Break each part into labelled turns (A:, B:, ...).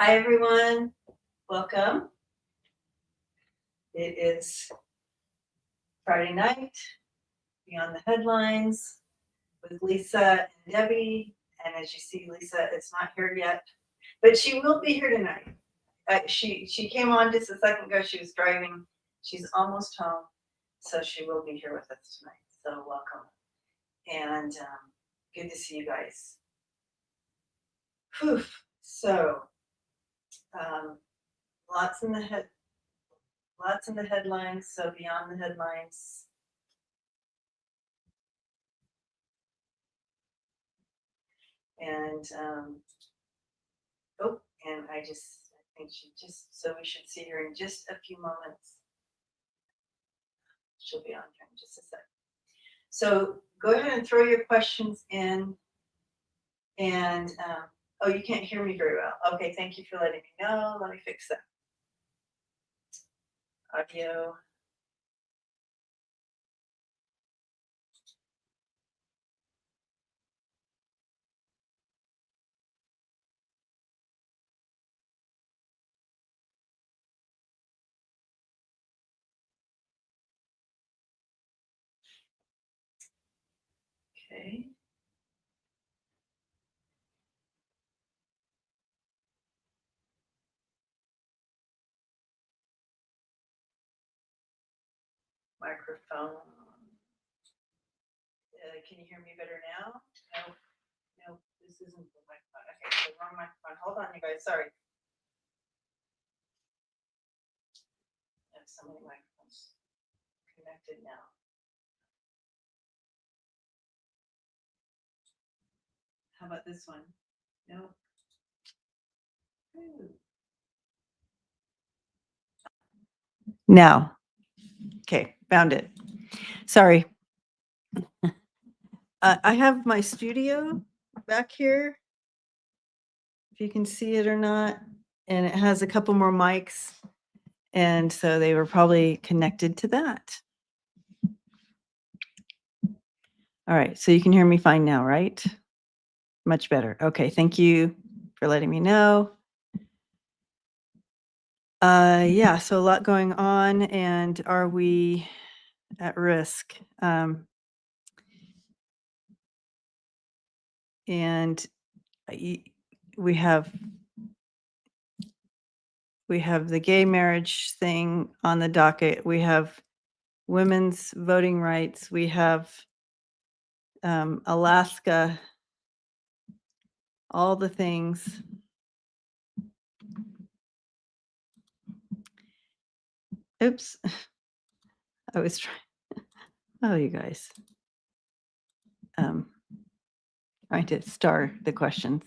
A: Hi, everyone. Welcome. It is Friday night, Beyond the Headlines with Lisa and Debbie. And as you see, Lisa is not here yet, but she will be here tonight. She came on just a second ago. She was driving. She's almost home, so she will be here with us tonight. So welcome, and good to see you guys. Whew. So um, lots in the headlines. So beyond the headlines. And and I think so we should see her in just a few moments. She'll be on here in just a sec. So go ahead and throw your questions in. And oh, you can't hear me very well. Okay, thank you for letting me know. Let me fix that. Audio. Okay. Microphone. Can you hear me better now? No, this isn't the microphone. Okay, so wrong microphone. Hold on, you guys. Sorry. I have so many microphones connected now. How about this one? No. Ooh. Now. Okay, found it. Sorry. I have my studio back here, if you can see it or not, and it has a couple more mics, and so they were probably connected to that. All right, so you can hear me fine now, right? Much better. Okay, thank you for letting me know. Yeah, so a lot going on, and are we at risk? And we have the gay marriage thing on the docket. We have women's voting rights. We have Alaska, all the things. Oops. I was trying. Oh, you guys. Trying to star the questions.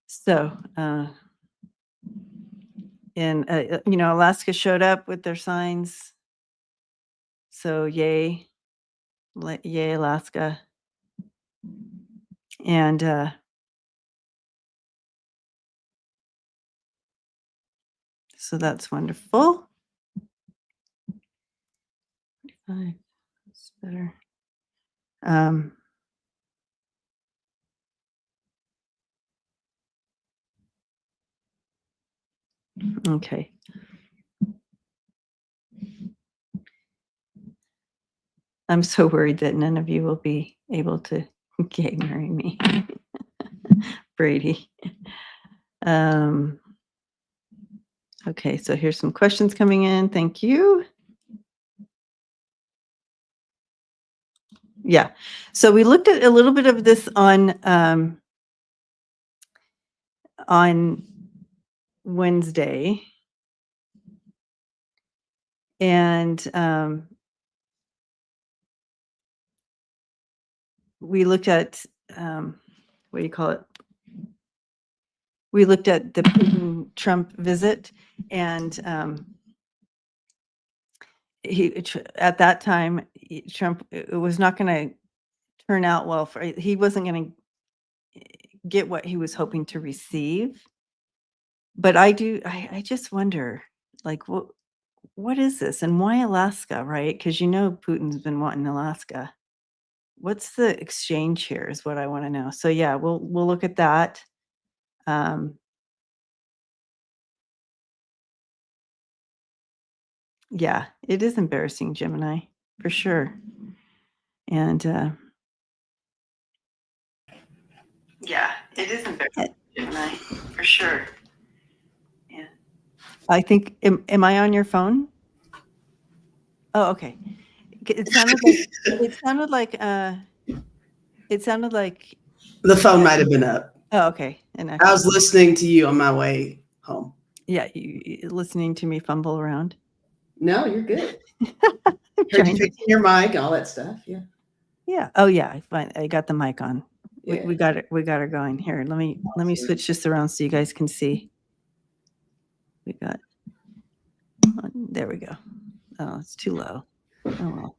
A: So, Alaska showed up with their signs. So yay, Alaska. And so that's wonderful. That's better. Okay. I'm so worried that none of you will be able to gay marry me. Brady. Okay, so here's some questions coming in. Thank you. Yeah, so we looked at a little bit of this on Wednesday, and we looked at what do you call it? We looked at the Putin-Trump visit, and at that time, Trump, it was not going to turn out well he wasn't going to get what he was hoping to receive. But I just wonder, like, what is this, and why Alaska, right? Because Putin's been wanting Alaska. What's the exchange here is what I want to know. So yeah, we'll look at that. Yeah, it is embarrassing, Gemini, for sure. And yeah, it is embarrassing, Gemini, for sure. Yeah. I think, am I on your phone? Oh, okay. It sounded like
B: The phone might have been up.
A: Oh, okay. And
B: I was listening to you on my way home.
A: Yeah, you listening to me fumble around.
B: No, you're good. Heard you fixing your mic, all that stuff. Yeah.
A: Yeah. Oh yeah. I got the mic on. Yeah. We got it. We got her going. Here, let me switch this around so you guys can see. We got. There we go. Oh, it's too low. Oh well.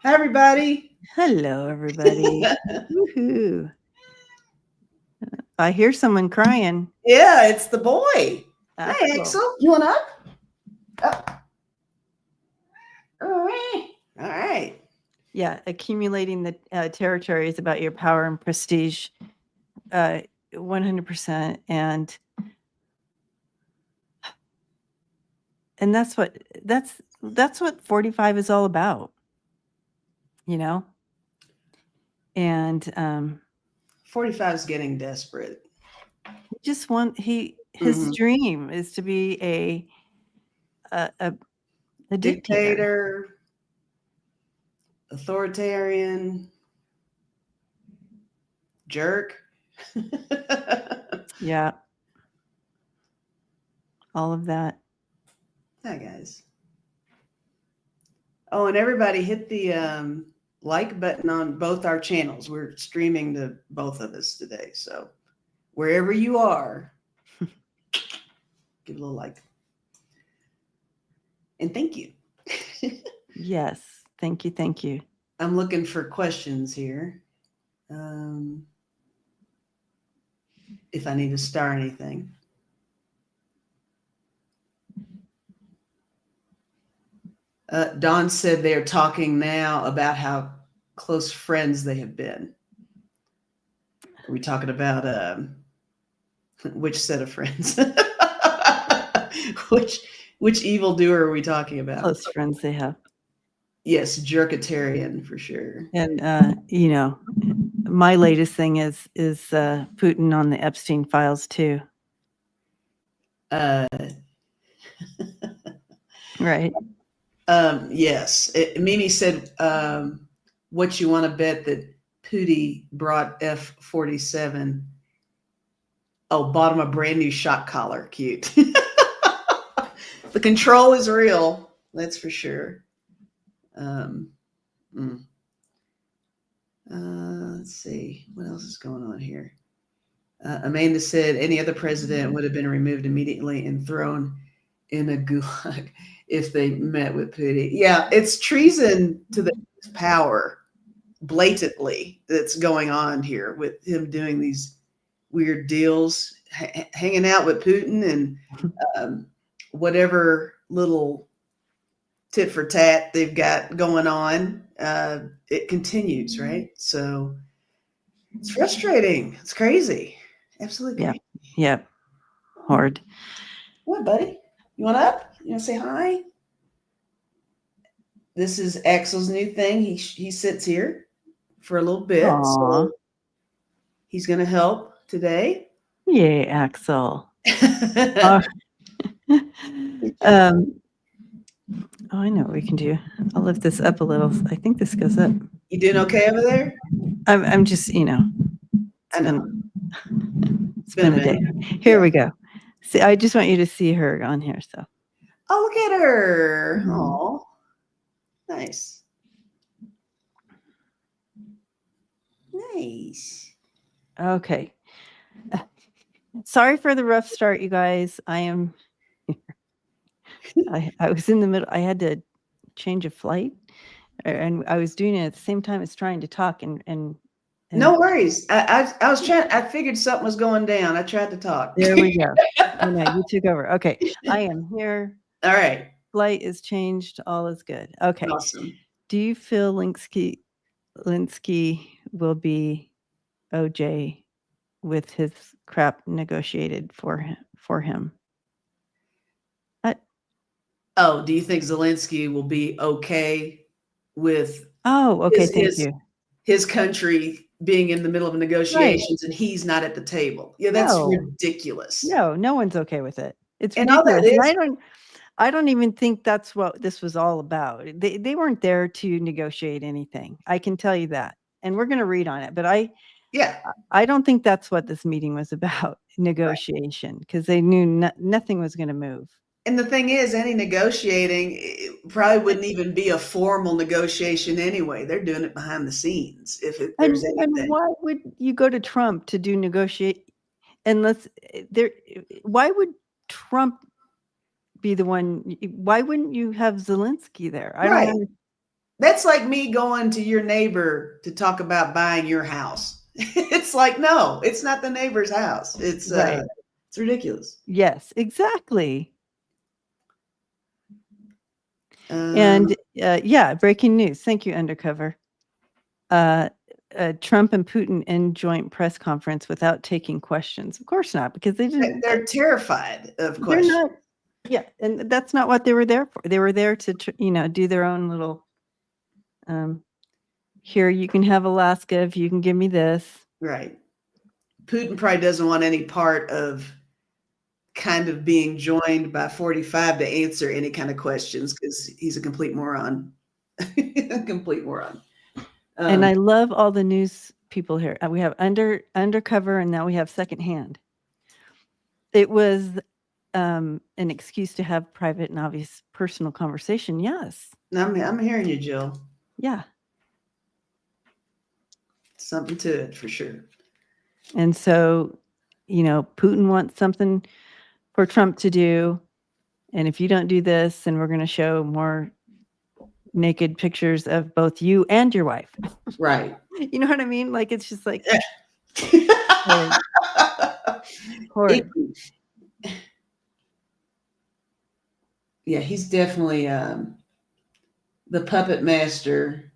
B: Hi everybody.
A: Hello everybody. Woohoo. I hear someone crying.
B: Yeah, it's the boy.
A: Axel.
B: Hey Axel, you want up? Up. All right.
A: Yeah, accumulating the territory is about your power and prestige, 100%, and that's what 45 is all about, you know. And
B: 45 is getting desperate.
A: Just his dream is to be a dictator,
B: authoritarian, jerk.
A: Yeah. All of that.
B: Hi guys. Oh, and everybody hit the like button on both our channels. We're streaming to both of us today. So wherever you are, give a little like. And thank you.
A: Yes. Thank you. Thank you.
B: I'm looking for questions here. If I need to star anything. Dawn said they're talking now about how close friends they have been. Are we talking about which set of friends? which evildoer are we talking about?
A: Close friends they have.
B: Yes, jerkatarian for sure.
A: And my latest thing is Putin on the Epstein files too. Right.
B: Yes. Mimi said, what you want to bet that Putin brought F-47? Oh, bought him a brand new shock collar. Cute. The control is real. That's for sure. Let's see. What else is going on here? Amanda said any other president would have been removed immediately and thrown in a gulag if they met with Putin. Yeah, it's treason to the power blatantly that's going on here with him doing these weird deals, hanging out with Putin and whatever little tit for tat they've got going on. It continues, right? So it's frustrating. It's crazy. Absolutely crazy.
A: Yep. Hard.
B: What, buddy? You want up? You want to say hi? This is Axel's new thing. He sits here for a little bit.
A: Aww.
B: So he's going to help today.
A: Yay, Axel. Oh, I know what we can do. I'll lift this up a little. I think this goes up.
B: You doing okay over there?
A: I'm just,
B: I know.
A: It's been a day. Here we go. See, I just want you to see her on here. So.
B: Oh, look at her. Oh, nice. Nice.
A: Okay. Sorry for the rough start, you guys. I was in the middle. I had to change a flight, and I was doing it at the same time as trying to talk. And
B: no worries. I was trying. I figured something was going down. I tried to talk.
A: There we go. You took over. Okay, I am here.
B: All right.
A: Flight is changed. All is good. Okay.
B: Awesome.
A: Do you feel Linsky will be OJ with his crap negotiated for him?
B: Oh, do you think Zelensky will be okay with
C: Oh, okay.
B: his
C: Thank
B: his
C: you.
B: his country being in the middle of
C: Right.
B: negotiations and he's not at the table? Yeah, that's
C: No,
B: ridiculous.
C: no one's okay with it. It's
B: And all that
C: ridiculous. And
B: is,
C: I don't even think that's what this was all about. They weren't there to negotiate anything. I can tell you that. And we're going to read on it, but
B: yeah,
C: I don't think that's what this meeting was about,
B: right.
C: negotiation, because they knew nothing was going to move.
B: And the thing is, any negotiating probably wouldn't even be a formal negotiation anyway. They're doing it behind the scenes if there's
C: And
B: anything.
C: why would you go to Trump to do negotiate? And why would Trump be the one? Why wouldn't you have Zelensky there? I don't
B: Right.
C: understand.
B: That's like me going to your neighbor to talk about buying your house. It's like, no, it's not the neighbor's house. It's
C: Right.
B: it's ridiculous.
C: Yes, exactly. And yeah, breaking news. Thank you, Undercover. Trump and Putin in joint press conference without taking questions. Of course not, because they didn't.
B: They're terrified of
C: They're
B: questions.
C: not. Yeah, and that's not what they were there for. They were there to, do their own little. Here, you can have Alaska if you can give me this.
B: Right. Putin probably doesn't want any part of kind of being joined by 45 to answer any kind of questions because he's a complete moron. A complete moron.
C: And I love all the news people here. We have undercover, and now we have secondhand. It was an excuse to have private and obvious personal conversation. Yes.
B: I'm hearing you, Jill.
C: Yeah.
B: Something to it for sure.
C: And so, Putin wants something for Trump to do. And if you don't do this, then we're going to show more naked pictures of both you and your wife.
B: Right.
C: You know what I mean? Like, it's just like,
B: horrid. Yeah, he's definitely the puppet master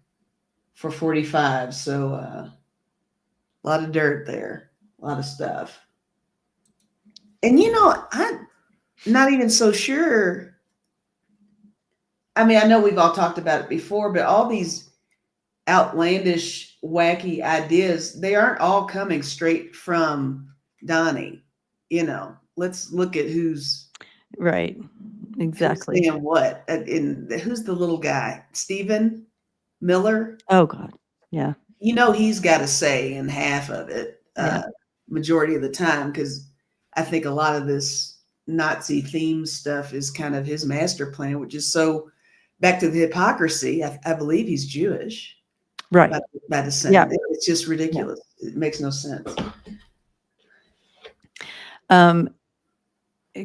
B: for 45. So a lot of dirt there, a lot of stuff. And I'm not even so sure. I mean, I know we've all talked about it before, but all these outlandish, wacky ideas, they aren't all coming straight from Donnie. Let's look at who's
C: right. Exactly.
B: Who's saying what? Who's the little guy? Stephen Miller?
C: Oh, God. Yeah.
B: He's got a say in half of it,
C: Yeah.
B: majority of the time, because I think a lot of this Nazi theme stuff is kind of his master plan, which is so back to the hypocrisy. I believe he's Jewish.
C: Right.
B: By descent.
C: Yeah.
B: It's just ridiculous. Yeah. It makes no sense.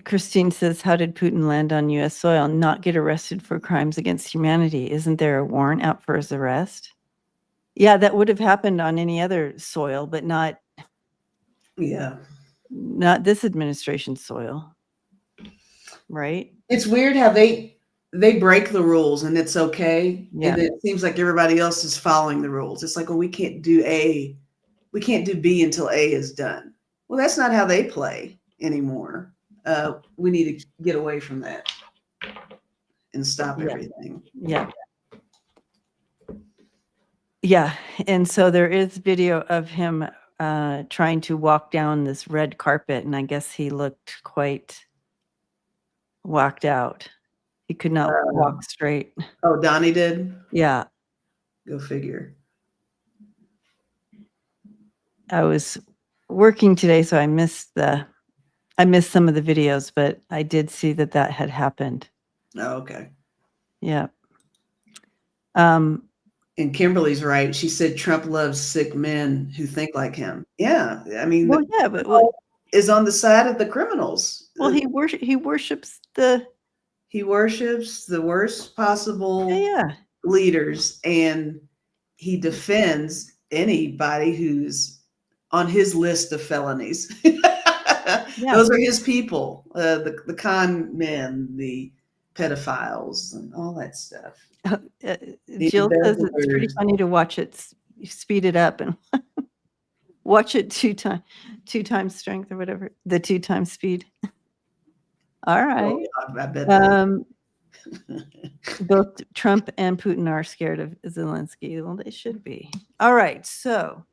C: Christine says, how did Putin land on U.S. soil and not get arrested for crimes against humanity? Isn't there a warrant out for his arrest? Yeah, that would have happened on any other soil, but not this administration's soil. Right?
B: It's weird how they break the rules and it's okay.
C: Yeah.
B: And it seems like everybody else is following the rules. It's like, well, we can't do A. We can't do B until A is done. Well, that's not how they play anymore. We need to get away from that and stop everything.
C: Yeah. Yeah. And so there is video of him trying to walk down this red carpet, and I guess he looked quite whacked out. He could not walk straight.
B: Oh, Donnie did?
C: Yeah.
B: Go figure.
C: I was working today, so I missed some of the videos, but I did see that had happened.
B: Oh, okay.
C: Yeah.
B: And Kimberly's right. She said Trump loves sick men who think like him. Yeah. I mean,
C: well, yeah, but
B: is on the side of the criminals.
C: Well, he worships the
B: worst possible leaders, and he defends anybody who's on his list of felonies. Those are his people, the con men, the pedophiles, and all that stuff.
C: Jill says it's pretty funny to watch it, speed it up and watch it two times strength or whatever, the 2 times speed. All right.
B: I bet
C: Both Trump and Putin are scared of Zelensky. Well, they should be. All right. So,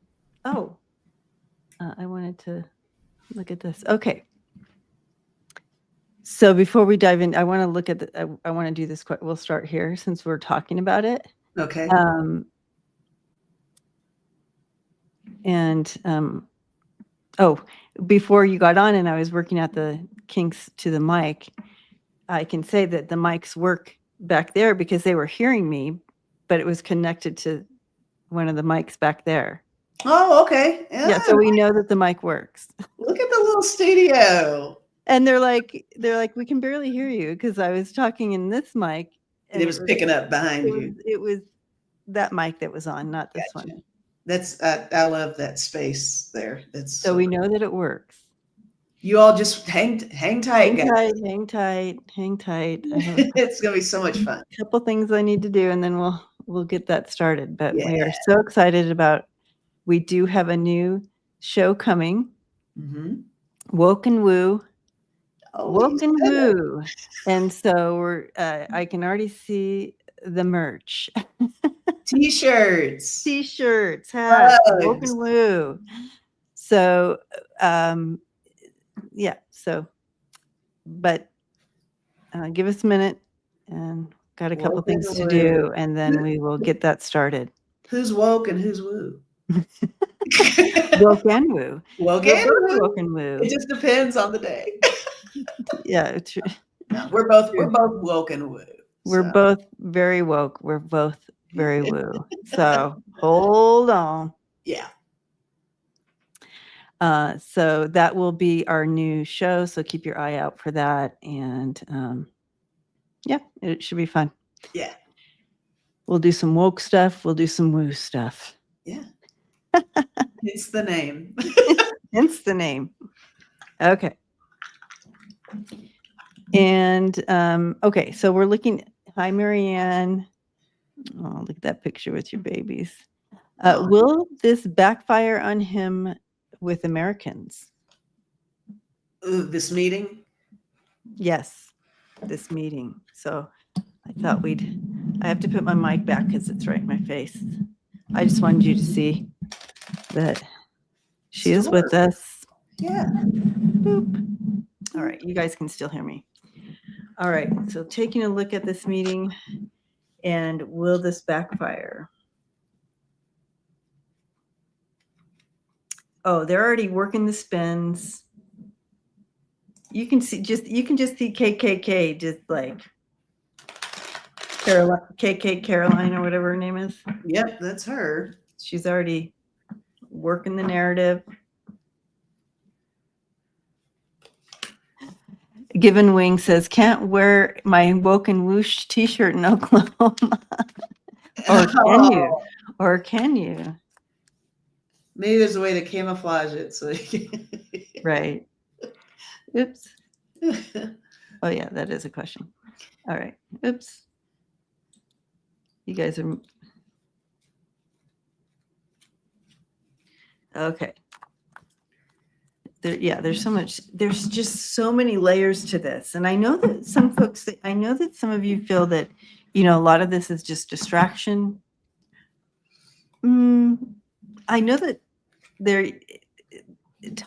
C: I wanted to look at this. Okay. So before we dive in, I want to look at I want to do this quick. We'll start here since we're talking about it.
B: Okay.
C: Before you got on and I was working at the kinks to the mic, I can say that the mics work back there because they were hearing me, but it was connected to one of the mics back there.
B: Oh, okay.
C: Yeah, so we know that the mic works.
B: Look at the little studio.
C: And they're like, we can barely hear you because I was talking in this mic.
B: And it was picking up behind you.
C: It was that mic that was on, not this one.
B: That's I love that space there. That's
C: so we know that it works.
B: You all just hang tight, guys.
C: Hang tight.
B: It's gonna be so much fun.
C: A couple things I need to do, and then we'll get that started. But we are so excited about. We do have a new show coming.
B: Mm-hmm.
C: Woke and Woo.
B: Oh,
C: Woke and Woo. And so we're. I can already see the merch.
B: T-shirts,
C: hats, Woke and Woo. So, yeah. So, but give us a minute, and got a couple things to do, and then we will get that started.
B: Who's woke and who's woo?
C: Woke and woo.
B: Woke
C: and woo.
B: It just depends on the day.
C: Yeah, true.
B: No, we're both woke and woo.
C: We're both very woke. We're both very woo. So hold on.
B: Yeah.
C: So that will be our new show. So keep your eye out for that. And yeah, it should be fun.
B: Yeah.
C: We'll do some woke stuff. We'll do some woo stuff.
B: Yeah. It's the name.
C: Hence the name. Okay. And okay, so we're looking. Hi, Marianne. Oh, look at that picture with your babies. Will this backfire on him with Americans?
B: This meeting?
C: Yes, this meeting. So I thought I have to put my mic back because it's right in my face. I just wanted you to see that she is with us.
B: Yeah.
C: Boop. All right, you guys can still hear me. All right, so taking a look at this meeting, and will this backfire? Oh, they're already working the spins. You can just see KKK just like Caroline or whatever her name is.
B: Yep, that's her.
C: She's already working the narrative. Given Wing says, can't wear my woke and whoosh t-shirt in Oklahoma. Or can you?
B: Maybe there's a way to camouflage it. So
C: Right. Oops. Oh yeah, that is a question. All right. Oops. You guys are okay. There's so much. There's just so many layers to this, and I know that some folks. I know that some of you feel that, a lot of this is just distraction. I know that their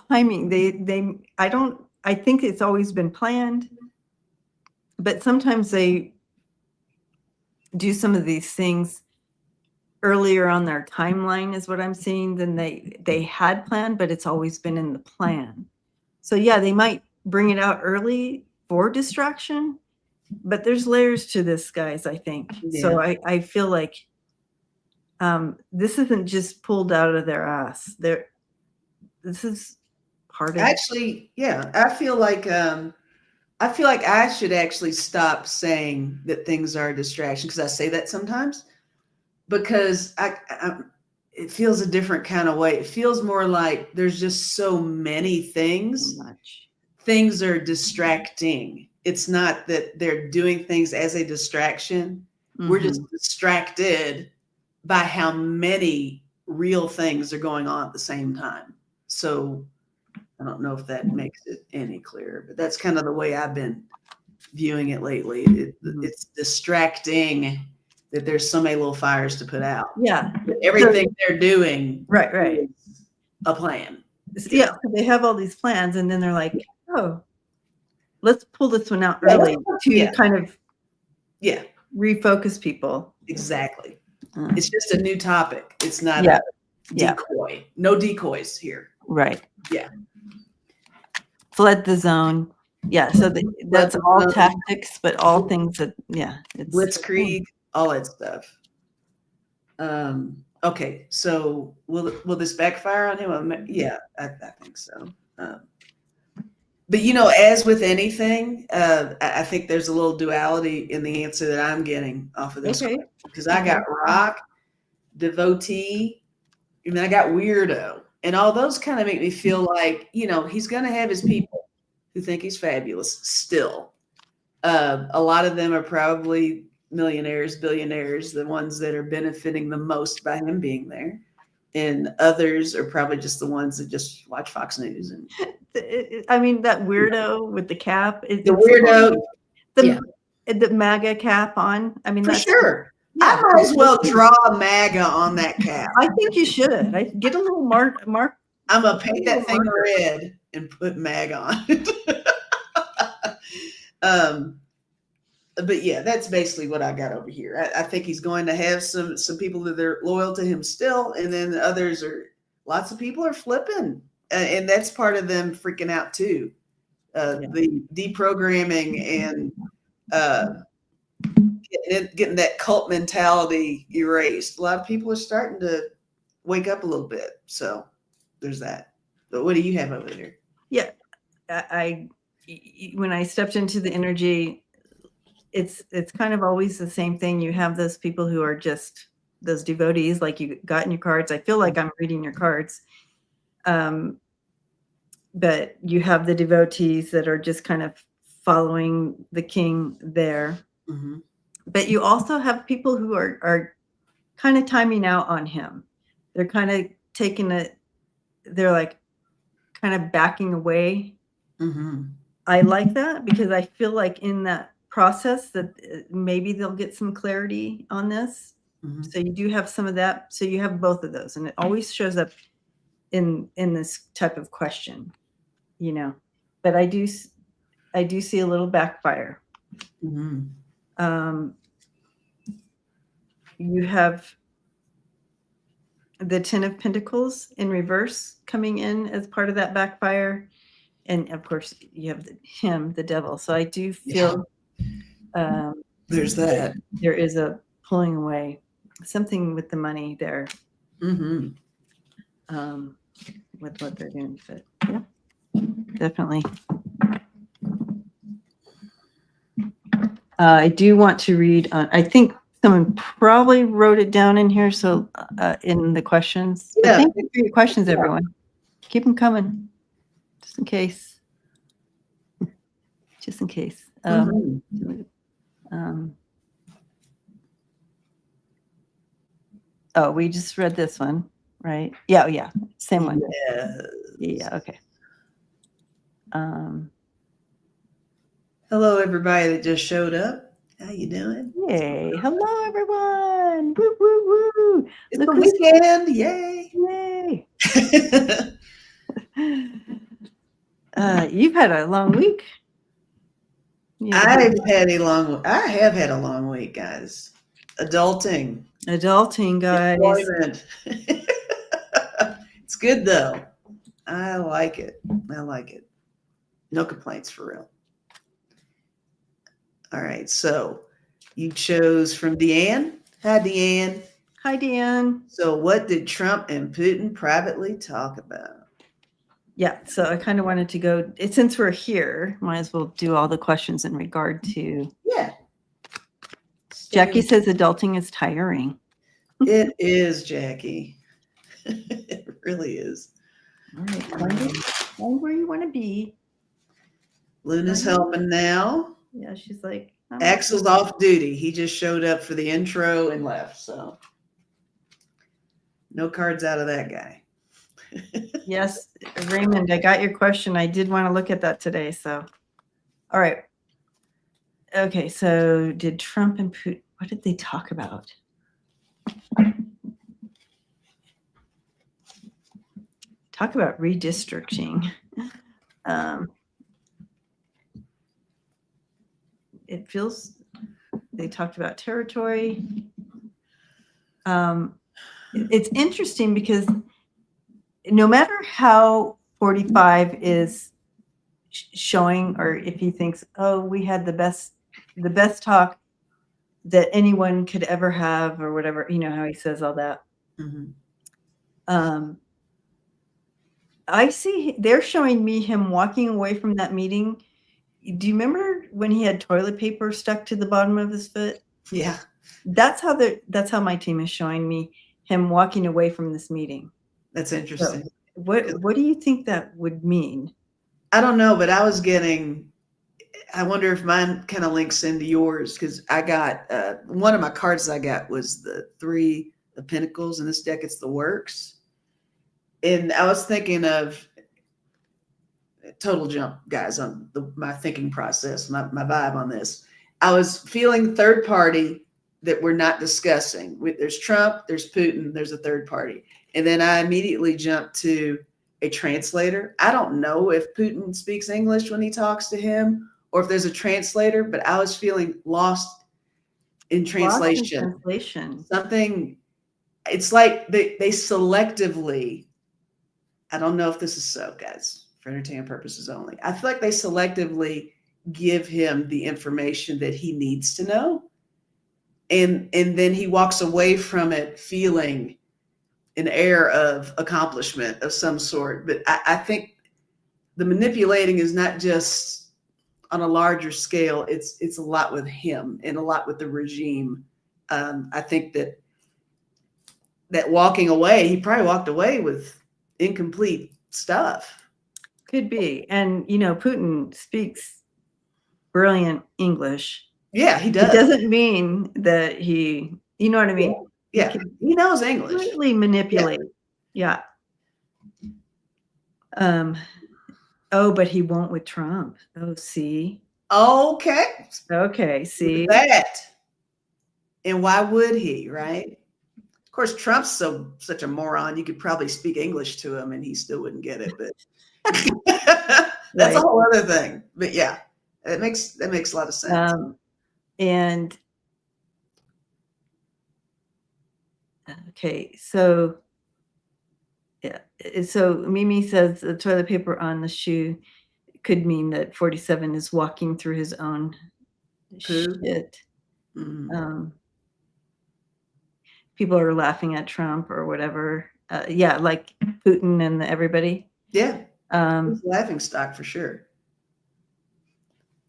C: timing. I think it's always been planned, but sometimes they do some of these things earlier on their timeline is what I'm seeing than they had planned, but it's always been in the plan. So yeah, they might bring it out early for distraction, but there's layers to this, guys, I think. Yeah. So I feel like this isn't just pulled out of their ass. This is part of
B: actually, yeah. I feel like I should actually stop saying that things are a distraction, because I say that sometimes. Because it feels a different kind of way. It feels more like there's just so many things.
C: So much.
B: Things are distracting. It's not that they're doing things as a distraction. Mm-hmm. We're just distracted by how many real things are going on at the same time. So I don't know if that makes it any clearer, but that's kind of the way I've been viewing it lately.
C: Mhm.
B: It's distracting that there's so many little fires to put out.
C: Yeah.
B: But everything they're doing
C: Right.
B: is a plan.
C: Yeah. So they have all these plans, and then they're like, oh, let's pull this one out
B: Yeah,
C: early to
B: yeah.
C: kind of
B: Yeah,
C: refocus people.
B: exactly.
C: Uh,
B: It's just a new topic. It's not
C: Yeah,
B: a
C: yeah.
B: decoy. No decoys here.
C: Right.
B: Yeah.
C: Flood the zone. Yeah. So that's
B: the
C: all
B: zone.
C: tactics, but all things that, it's
B: Blitzkrieg, all that stuff. Okay, so will this backfire on him? Yeah, I think so. But as with anything, I think there's a little duality in the answer that I'm getting off of this,
C: Okay.
B: because I got rock, devotee, and then I got weirdo, and all those kind of make me feel like he's going to have his people who think he's fabulous still. A lot of them are probably millionaires, billionaires, the ones that are benefiting the most by him being there. And others are probably just the ones that just watch Fox News. And
C: I mean, that weirdo with the cap.
B: the weirdo,
C: the MAGA cap on. I mean,
B: for
C: that's
B: sure.
C: Yeah,
B: I might as well draw a MAGA on that cap.
C: I think you should. Get a little mark.
B: I'm going to paint that thing red and put MAGA on it. But yeah, that's basically what I got over here. I think he's going to have some people that are loyal to him still, and then others lots of people are flipping, and that's part of them freaking out too. The deprogramming and getting that cult mentality erased. A lot of people are starting to wake up a little bit. So there's that. But what do you have over there?
C: Yeah, when I stepped into the energy, it's kind of always the same thing. You have those people who are just those devotees, like you got in your cards. I feel like I'm reading your cards. But you have the devotees that are just kind of following the king there.
B: Mm-hmm.
C: But you also have people who are kind of timing out on him. They're kind of they're like kind of backing away.
B: Mm-hmm.
C: I like that because I feel like in that process that maybe they'll get some clarity on this. Mm-hmm. So you do have some of that. So you have both of those, and it always shows up in this type of question, but I do see a little backfire. Mm-hmm. You have the 10 of Pentacles in reverse coming in as part of that backfire. And of course you have the devil. So I do feel
B: there's that.
C: There is a pulling away, something with the money there. Mm-hmm. With what they're doing. But yeah, definitely. I do want to read on, I think someone probably wrote it down in here. So in the questions, but thank you for your questions, everyone. Keep them coming just in case. Just in case. Oh, we just read this one, right? Yeah. Same one. Yeah, okay.
B: Hello, everybody that just showed up. How you doing?
C: Yay. Hello, everyone. Woo, woo, woo.
B: It's the weekend. Yay.
C: You've had a long week.
B: I have had a long week, guys. Adulting,
C: guys.
B: Employment. It's good though. I like it. No complaints for real. All right, so you chose from Deanne. Hi, Deanne.
C: Hi, Deanne.
B: So what did Trump and Putin privately talk about?
C: Yeah, so I kind of wanted to go, since we're here, might as well do all the questions in regard to.
B: Yeah.
C: Jackie says adulting is tiring.
B: It is, Jackie. It really is.
C: All right, find where you want to be.
B: Luna's helping now.
C: Yeah, she's like.
B: Axel's off duty. He just showed up for the intro and left. So no cards out of that guy.
C: Yes, Raymond, I got your question. I did want to look at that today. So, all right. Okay, so did Trump and Putin, what did they talk about? Talk about redistricting. It feels they talked about territory. It's interesting because no matter how 45 is showing, or if he thinks, oh, we had the best talk that anyone could ever have, or whatever, you know how he says all that. I see they're showing me him walking away from that meeting. Do you remember when he had toilet paper stuck to the bottom of his foot?
B: Yeah.
C: That's how my team is showing me him walking away from this meeting.
B: That's interesting.
C: So what do you think that would mean?
B: I don't know, but I wonder if mine kind of links into yours, because I got one of my cards I got was the 3 of Pentacles. In this deck, it's the Works. And I was thinking of total jump, guys, on my thinking process, my vibe on this. I was feeling third party that we're not discussing. There's Trump, there's Putin, there's a third party. And then I immediately jumped to a translator. I don't know if Putin speaks English when he talks to him, or if there's a translator, but I was feeling lost in translation. Something, it's like they selectively, I don't know if this is so, guys, for entertainment purposes only. I feel like they selectively give him the information that he needs to know. And then he walks away from it feeling an air of accomplishment of some sort. But I think the manipulating is not just on a larger scale. It's a lot with him and a lot with the regime. I think that walking away, he probably walked away with incomplete stuff.
C: Could be. And, Putin speaks brilliant English.
B: Yeah, he does.
C: It doesn't mean that you know what I mean?
B: Yeah, he knows English.
C: Completely manipulate. Yeah. But he won't with Trump. Oh, see?
B: Okay,
C: see?
B: That. And why would he, right? Of course, Trump's such a moron. You could probably speak English to him and he still wouldn't get it. But that's a whole other thing. But yeah, that makes a lot of sense.
C: And okay, so yeah, so Mimi says the toilet paper on the shoe could mean that 47 is walking through his own shit. People are laughing at Trump or whatever. Yeah, like Putin and everybody.
B: Yeah, he's laughing stock for sure.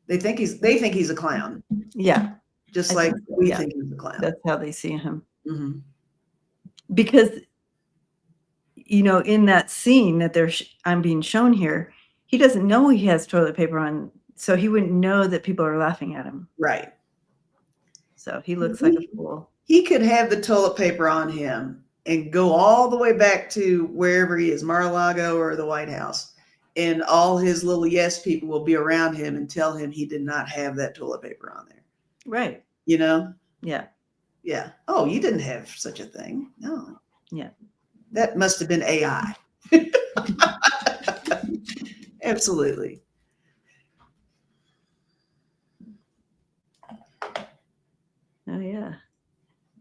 B: They think he's a clown.
C: Yeah,
B: just like we think he's a clown.
C: That's how they see him. Because in that scene that I'm being shown here, he doesn't know he has toilet paper on, so he wouldn't know that people are laughing at him.
B: Right.
C: So he looks like a fool.
B: He could have the toilet paper on him and go all the way back to wherever he is, Mar-a-Lago or the White House, and all his little yes people will be around him and tell him he did not have that toilet paper on there.
C: Right.
B: Yeah.
C: Yeah.
B: Oh, you didn't have such a thing. No.
C: Yeah.
B: That must have been AI. Absolutely.
C: Oh, yeah.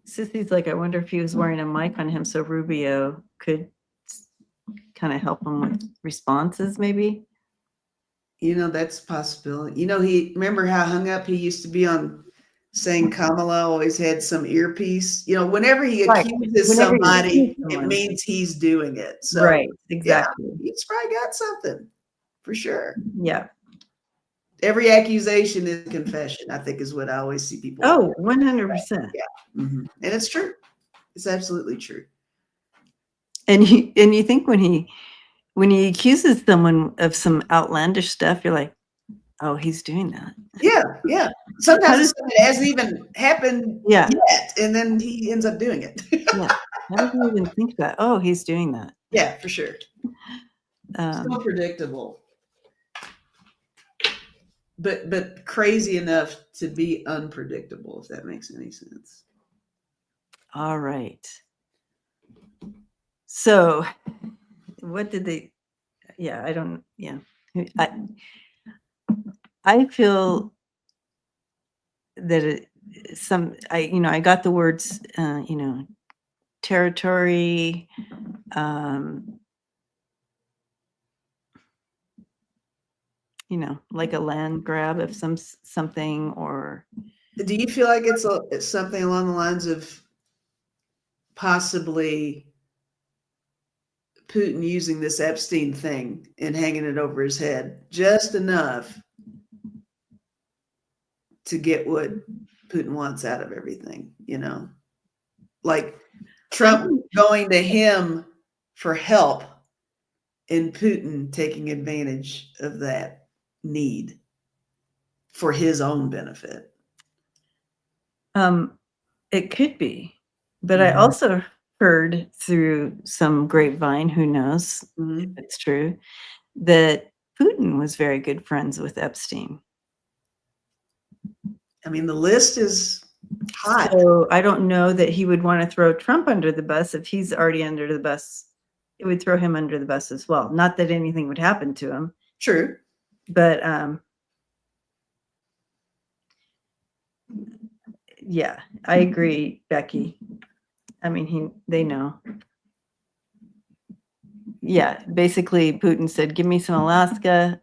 C: Sissy's like, I wonder if he was wearing a mic on him so Rubio could kind of help him with responses, maybe.
B: That's a possibility. Remember how hung up he used to be on saying Kamala always had some earpiece. Whenever he accuses somebody, it means he's doing it. So,
C: right, exactly.
B: Yeah, he's probably got something for sure.
C: Yeah.
B: Every accusation is a confession, I think, is what I always see people.
C: Oh, 100%.
B: Yeah. And it's true. It's absolutely true.
C: And you think when he accuses someone of some outlandish stuff, you're like, oh, he's doing that.
B: Yeah. Sometimes it hasn't even happened yet, and then he ends up doing it.
C: Yeah. How does he even think that? Oh, he's doing that.
B: Yeah, for sure. So predictable. but crazy enough to be unpredictable, if that makes any sense.
C: All right. So, what did they? Yeah, I don't. Yeah, I feel that I got the words, territory, like a land grab of something, or
B: Do you feel like it's something along the lines of possibly Putin using this Epstein thing and hanging it over his head just enough to get what Putin wants out of everything, like Trump going to him for help and Putin taking advantage of that need for his own benefit.
C: It could be, but I also heard through some grapevine, who knows if it's true, that Putin was very good friends with Epstein.
B: I mean, the list is hot.
C: So I don't know that he would want to throw Trump under the bus. If he's already under the bus, it would throw him under the bus as well. Not that anything would happen to him.
B: True.
C: But yeah, I agree, Becky. I mean, they know. Yeah, basically Putin said, give me some Alaska.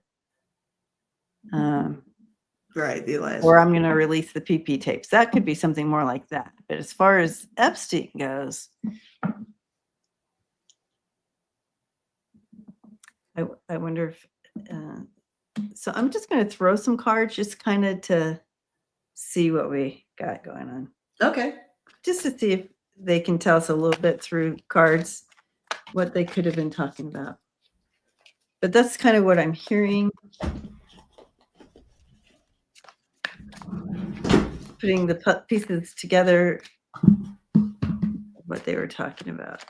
B: Right, the Alaska.
C: Or I'm going to release the PP tapes. That could be something more like that. But as far as Epstein goes, I wonder if, so I'm just going to throw some cards just kind of to see what we got going on.
B: Okay.
C: Just to see if they can tell us a little bit through cards what they could have been talking about. But that's kind of what I'm hearing. Putting the pieces together, what they were talking about.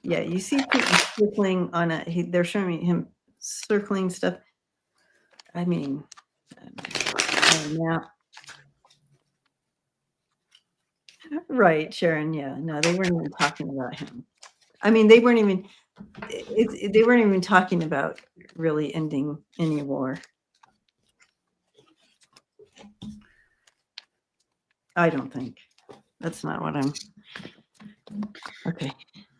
C: Yeah, you see Putin circling on they're showing me him circling stuff. I mean, now. Right, Sharon. Yeah, no, they weren't even talking about him. I mean, they weren't even talking about really ending any war. I don't think. That's not what I'm. Okay,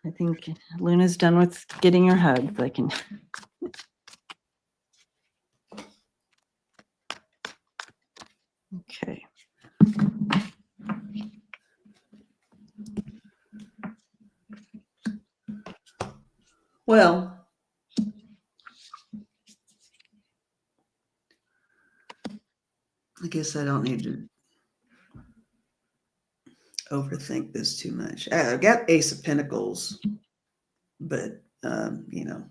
C: I think Luna's done with getting her hugs. I can. Okay.
B: Well, I guess I don't need to overthink this too much. I've got Ace of Pentacles, but the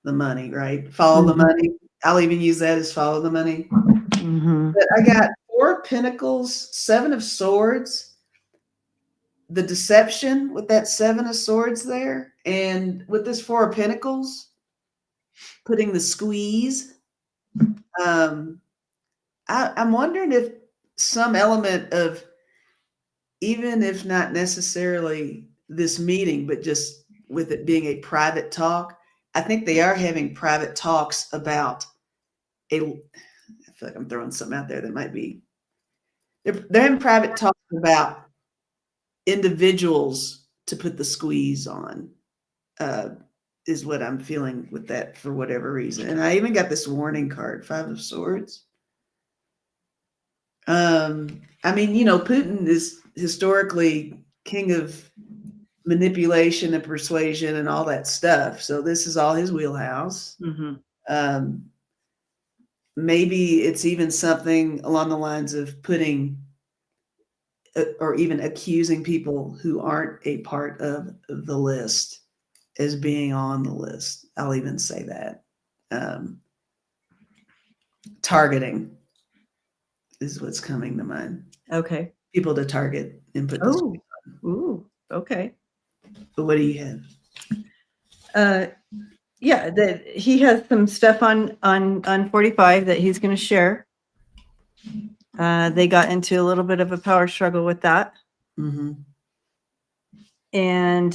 B: money, right? Follow the money. I'll even use that as follow the money. But I got 4 Pentacles, 7 of Swords, the deception with that 7 of Swords there, and with this 4 of Pentacles, putting the squeeze. I'm wondering if some element of, even if not necessarily this meeting, but just with it being a private talk, I think they are having private talks about I feel like I'm throwing something out there that might be, they're having private talks about individuals to put the squeeze on, is what I'm feeling with that for whatever reason. And I even got this warning card, 5 of Swords. I mean, Putin is historically king of manipulation and persuasion and all that stuff. So this is all his wheelhouse. Maybe it's even something along the lines of putting or even accusing people who aren't a part of the list as being on the list. I'll even say that. Targeting is what's coming to mind.
C: Okay.
B: People to target and put this.
C: Ooh, okay.
B: But what do you have?
C: Yeah, that he has some stuff on 45 that he's going to share. They got into a little bit of a power struggle with that,
B: Mm-hmm.
C: and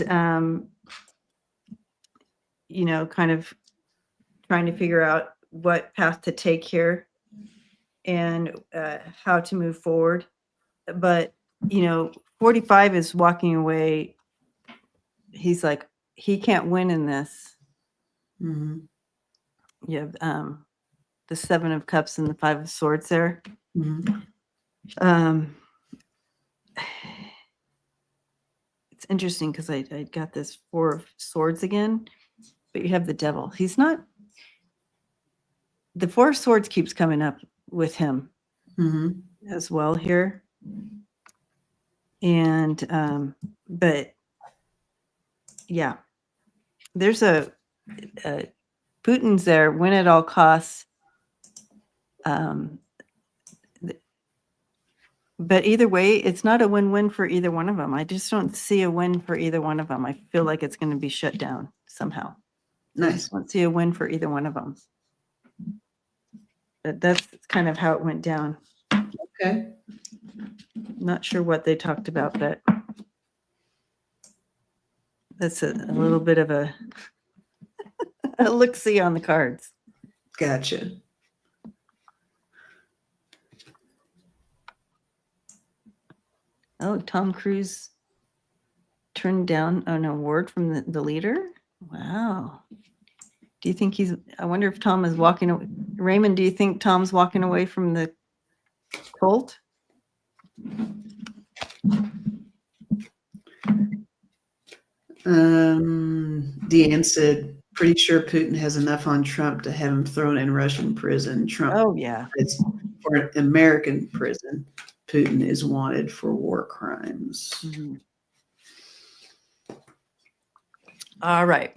C: kind of trying to figure out what path to take here and how to move forward. But 45 is walking away. He's like, he can't win in this.
B: Mm-hmm.
C: You have the 7 of Cups and the 5 of Swords there.
B: Mm-hmm.
C: It's interesting because I got this 4 of Swords again, but you have the Devil. He's not. The 4 of Swords keeps coming up with him as well here, and but yeah, there's a Putin's there, win at all costs. But either way, it's not a win-win for either one of them. I just don't see a win for either one of them. I feel like it's going to be shut down somehow. I
B: Nice.
C: just don't see a win for either one of them. But that's kind of how it went down.
B: Okay.
C: Not sure what they talked about, but that's a little bit of a look-see on the cards.
B: Gotcha.
C: Oh, Tom Cruise turned down an award from the leader? Wow. Do you think I wonder if Tom is walking away. Raymond, do you think Tom's walking away from the cult?
B: Deanne said, pretty sure Putin has enough on Trump to have him thrown in Russian prison. Trump,
C: Oh, yeah.
B: it's for an American prison. Putin is wanted for war crimes.
C: Mm-hmm. All right.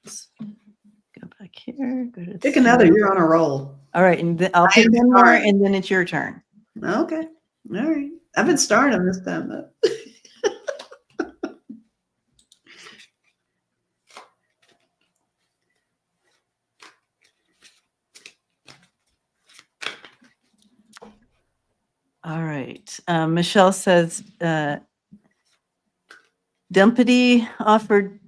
C: Let's go back here. Go to
B: Pick another. You're on a roll.
C: All right, and I'll pick one more, and then it's your turn.
B: Okay. All right. I've been starring them this time, though.
C: All right. Michelle says, Dumpity offered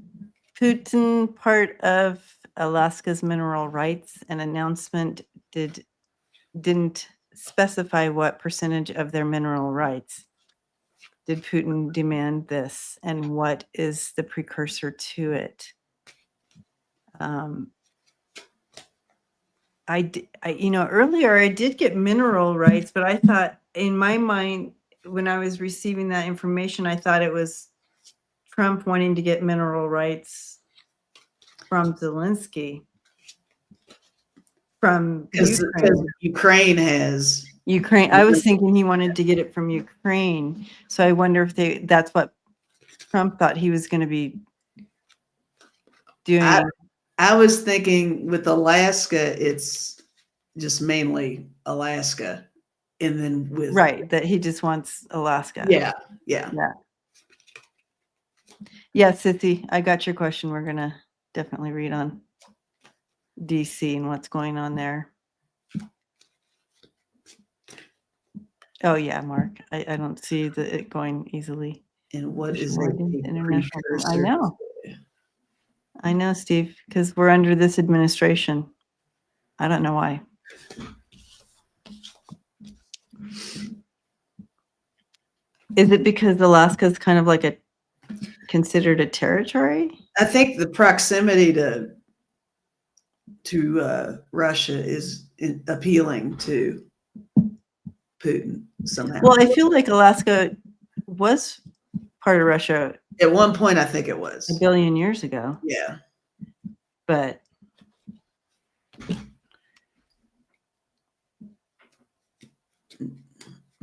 C: Putin part of Alaska's mineral rights. An announcement didn't specify what percentage of their mineral rights. Did Putin demand this, and what is the precursor to it? Earlier I did get mineral rights, but I thought in my mind when I was receiving that information, I thought it was Trump wanting to get mineral rights from Zelensky. From
B: Ukraine has.
C: Ukraine. I was thinking he wanted to get it from Ukraine. So I wonder if that's what Trump thought he was going to be doing.
B: I was thinking with Alaska, it's just mainly Alaska. And then with.
C: Right. That he just wants Alaska.
B: Yeah.
C: Yeah, Sissy, I got your question. We're going to definitely read on DC and what's going on there. Oh, yeah, Mark. I don't see it going easily.
B: And what is
C: international? I know, Steve, because we're under this administration. I don't know why. Is it because Alaska is kind of like considered a territory?
B: I think the proximity to Russia is appealing to Putin somehow.
C: Well, I feel like Alaska was part of Russia
B: at one point. I think it was
C: 1 billion years ago.
B: Yeah,
C: but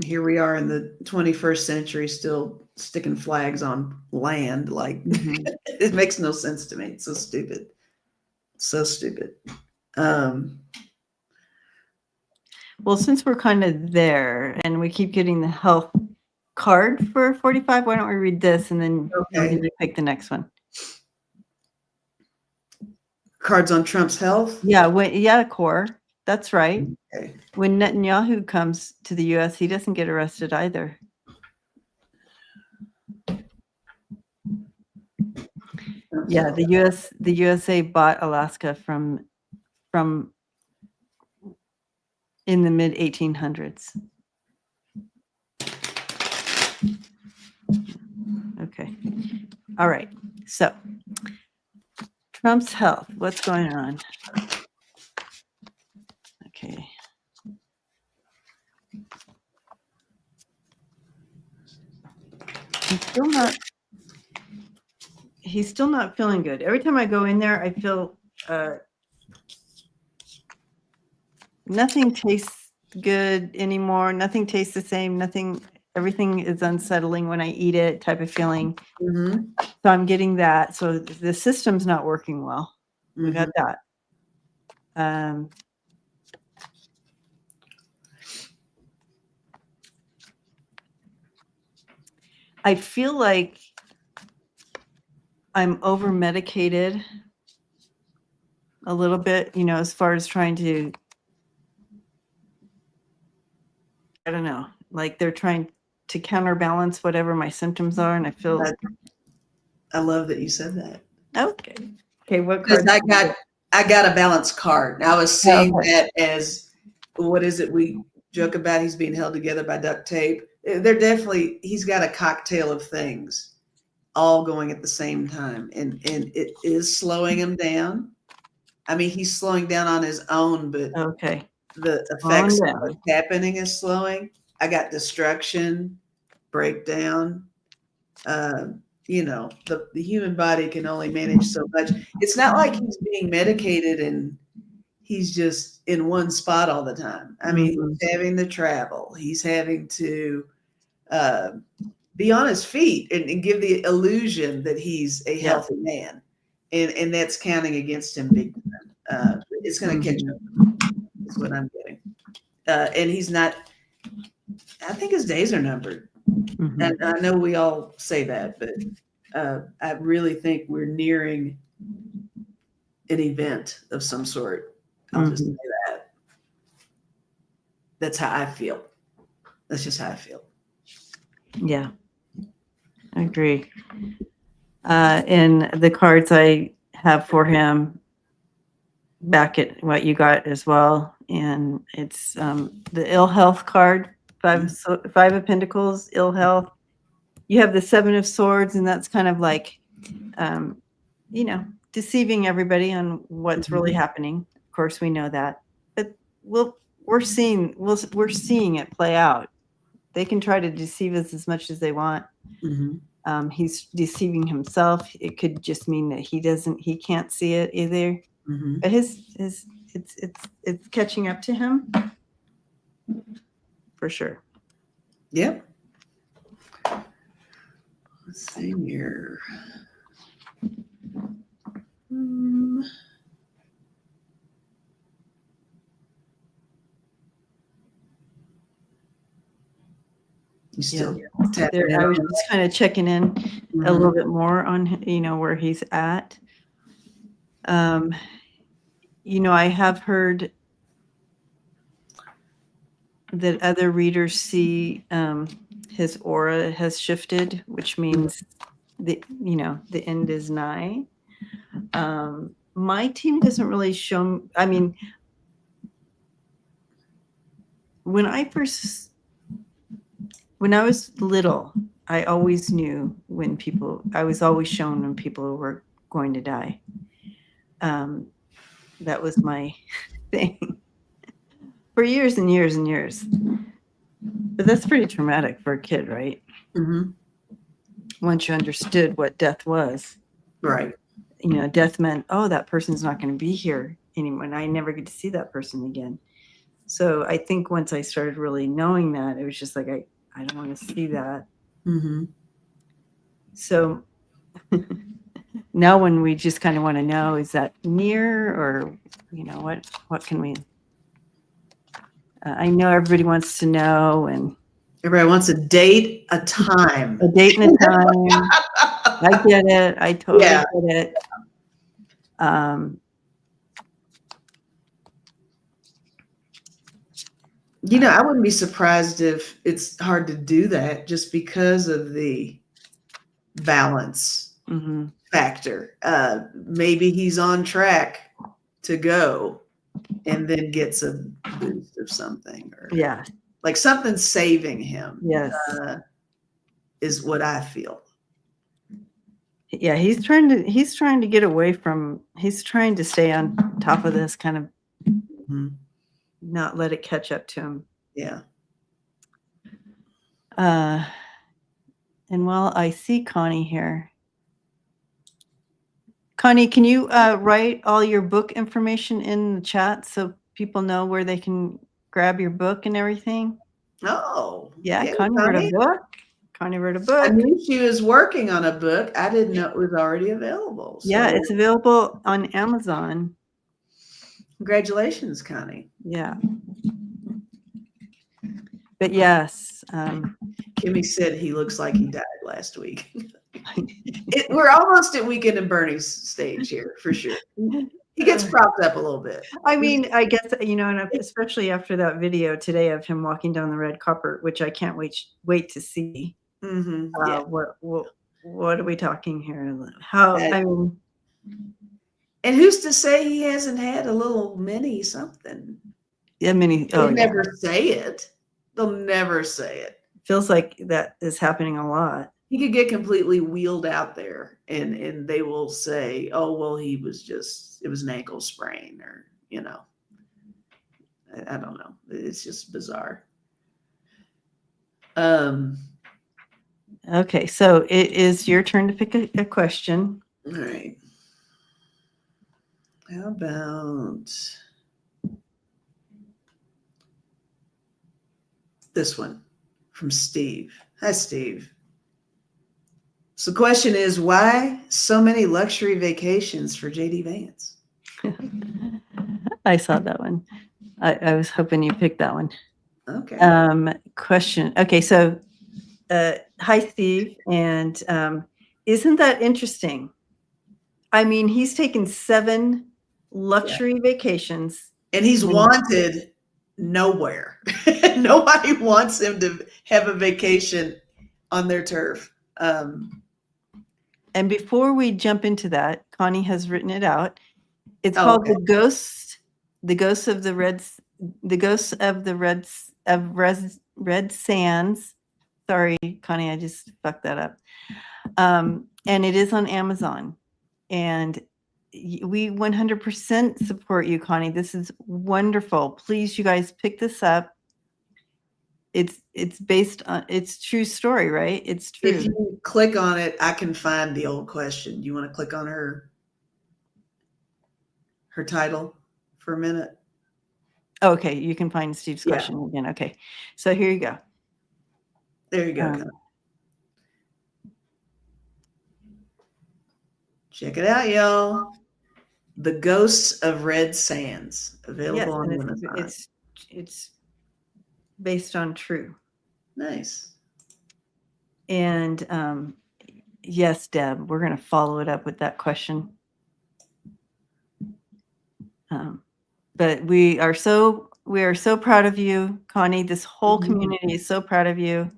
B: here we are in the 21st century, still sticking flags on land. Like it makes no sense to me. It's so stupid. So stupid.
C: Well, since we're kind of there and we keep getting the health card for 45, why don't we read this and then we pick the next one?
B: Cards on Trump's health.
C: Yeah, core. That's right.
B: Okay.
C: When Netanyahu comes to the U.S., he doesn't get arrested either. Yeah, the USA bought Alaska from in the mid 1800s. Okay. All right. So Trump's health. What's going on? Okay. He's still not feeling good. Every time I go in there, I feel nothing tastes good anymore. Nothing tastes the same. Everything is unsettling when I eat it, type of feeling.
B: Mm-hmm.
C: So I'm getting that. So the system's not working well. We got that. I feel like I'm over medicated a little bit, as far as trying to, I don't know, like they're trying to counterbalance whatever my symptoms are. And I feel
B: I love that you said that.
C: okay. Okay, what
B: Because
C: card?
B: I got a balanced card. I was seeing that as, what is it? We joke about he's being held together by duct tape. He's got a cocktail of things all going at the same time. And it is slowing him down. I mean, he's slowing down on his own, but
C: Okay.
B: the effects of what's happening is slowing. I got destruction, breakdown. The human body can only manage so much. It's not like he's being medicated and he's just in one spot all the time. I mean, he's having to travel. He's having to be on his feet and give the illusion that he's a healthy man. And that's counting against him big time. It's going to catch up, is what I'm getting. And he's not, I think his days are numbered. And I know we all say that, but I really think we're nearing an event of some sort. I'll just say that. That's how I feel. That's just how I feel.
C: Yeah, I agree. In the cards I have for him, back at what you got as well, and it's the ill health card, five of Pentacles, ill health. You have the Seven of Swords, and that's kind of like, deceiving everybody on what's really happening. Of course, we know that, but we're seeing it play out. They can try to deceive us as much as they want. He's deceiving himself. It could just mean that he can't see it either. But it's catching up to him for sure.
B: Yep. Let's see here. You still tapping in?
C: I was just kind of checking in a little bit more on where he's at. I have heard that other readers see his aura has shifted, which means the end is nigh. My team doesn't really show. I mean, when I was little, I always knew I was always shown when people were going to die. That was my thing for years and years and years. But that's pretty traumatic for a kid, right? Once you understood what death was.
B: Right.
C: Death meant, oh, that person's not going to be here anymore, and I never get to see that person again. So I think once I started really knowing that, it was just like, I don't want to see that. So now when we just kind of want to know, is that near, or, what can we, I know everybody wants to know, and
B: everybody wants a date, a time.
C: A date and a time. I get it. I totally get it.
B: I wouldn't be surprised if it's hard to do that just because of the balance
C: Mhm.
B: factor. Maybe he's on track to go and then gets a boost of something, or
C: Yeah.
B: like something's saving him,
C: Yes.
B: is what I feel.
C: Yeah, he's trying to get away from, he's trying to stay on top of this, kind of
B: Mhm.
C: not let it catch up to him.
B: Yeah.
C: And while I see Connie here, Connie, can you write all your book information in the chat so people know where they can grab your book and everything?
B: Oh,
C: Yeah,
B: yeah,
C: Connie wrote a
B: Connie.
C: book. Connie wrote a
B: I
C: book.
B: knew she was working on a book. I didn't know it was already available. So
C: Yeah, it's available on Amazon.
B: congratulations, Connie.
C: Yeah. But yes,
B: Kimmy said he looks like he died last week. We're almost at Weekend and Bernie's stage here, for sure. He gets propped up a little bit.
C: I mean, I guess, and especially after that video today of him walking down the red carpet, which I can't wait to see.
B: Mm-hmm. Yeah.
C: What are we talking here? How, I mean,
B: and who's to say he hasn't had a little mini something? They'll never say it. They'll never say it.
C: Feels like that is happening a lot.
B: He could get completely wheeled out there, and they will say, "Oh, well, it was an ankle sprain," or I don't know. It's just bizarre.
C: Okay, so it is your turn to pick a question.
B: All right. How about this one from Steve? Hi, Steve. So the question is, why so many luxury vacations for JD Vance?
C: I saw that one. I was hoping you picked that one.
B: Okay.
C: Question. Okay, so hi, Steve. And isn't that interesting? I mean, he's taken 7 luxury vacations.
B: And he's wanted nowhere. Nobody wants him to have a vacation on their turf.
C: And before we jump into that, Connie has written it out. It's called
B: okay.
C: The Ghosts of the Red Sands. Sorry, Connie, I just fucked that up. And it is on Amazon. And we 100% support you, Connie. This is wonderful. Please, you guys, pick this up. It's based on, it's true story, right? It's true.
B: If you click on it, I can find the old question. You want to click on her title for a minute?
C: Okay, you can find Steve's question again. Okay, so here you go.
B: There you go. Check it out, y'all. The Ghosts of Red Sands, available on Amazon.
C: It's based on true.
B: Nice.
C: And yes, Deb, we're going to follow it up with that question. But we are so proud of you, Connie. This whole community is so proud of you.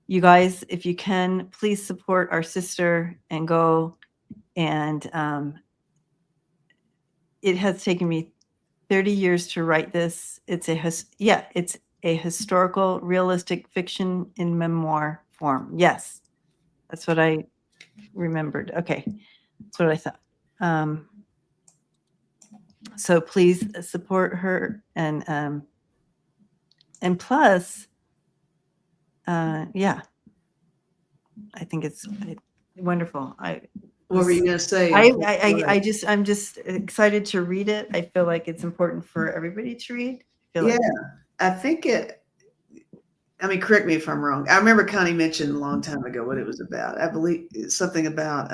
C: You guys, if you can, please support our sister and go. And it has taken me 30 years to write this. It's a historical, realistic fiction in memoir form. Yes, that's what I remembered. Okay, that's what I thought. So please support her, and plus, yeah, I think it's wonderful.
B: What were you going to say?
C: I'm just excited to read it. I feel like it's important for everybody to read.
B: I think correct me if I'm wrong. I remember Connie mentioned a long time ago what it was about. I believe it's something about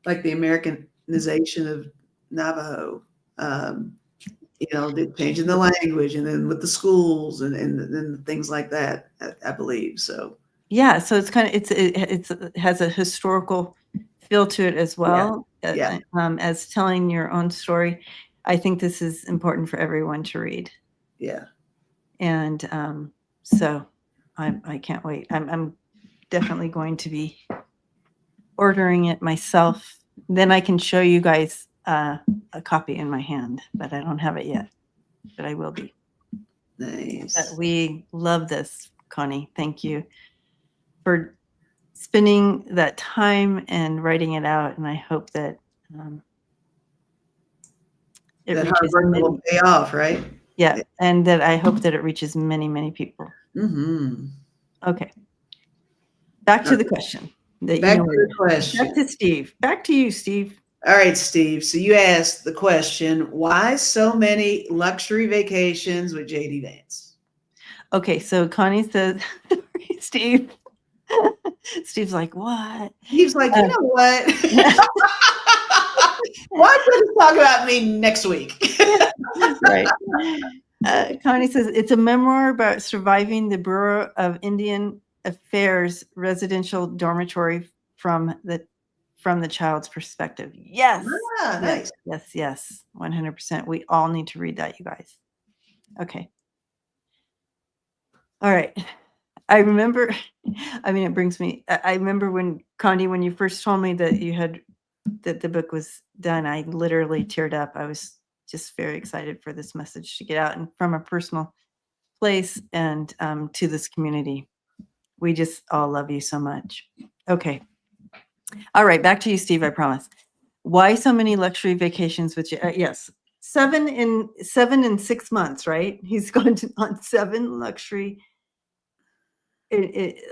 B: like the Americanization of Navajo, the changing the language, and then with the schools and things like that, I believe. So
C: yeah, so it's kind of it has a historical feel to it as well. As telling your own story. I think this is important for everyone to read.
B: Yeah.
C: And so I can't wait. I'm definitely going to be ordering it myself. Then I can show you guys a copy in my hand, but I don't have it yet. But I will be.
B: Nice.
C: But we love this, Connie. Thank you for spending that time and writing it out. And I hope that it
B: That hard
C: reaches
B: work
C: many,
B: will pay off, right?
C: yeah, and that I hope that it reaches many, many people.
B: Mm-hmm.
C: Okay. Back to the question. That
B: Back
C: you
B: to
C: know,
B: the question.
C: back to Steve. Back to you, Steve.
B: All right, Steve. So you asked the question, why so many luxury vacations with JD Vance?
C: Okay, so Connie says, Steve. Steve's like, what?
B: Steve's like, you know what? Why don't you talk about me next week?
C: Right. Connie says, it's a memoir about surviving the Bureau of Indian Affairs residential dormitory from the child's perspective. Yes.
B: Ah, nice.
C: Yes. 100%. We all need to read that, you guys. Okay. All right. I remember, it brings me, I remember when, Connie, when you first told me that that the book was done, I literally teared up. I was just very excited for this message to get out and from a personal place and to this community. We just all love you so much. Okay. All right. Back to you, Steve, I promise. Why so many luxury vacations with you? Yes. 7 in 6 months, right? He's gone on 7 luxury,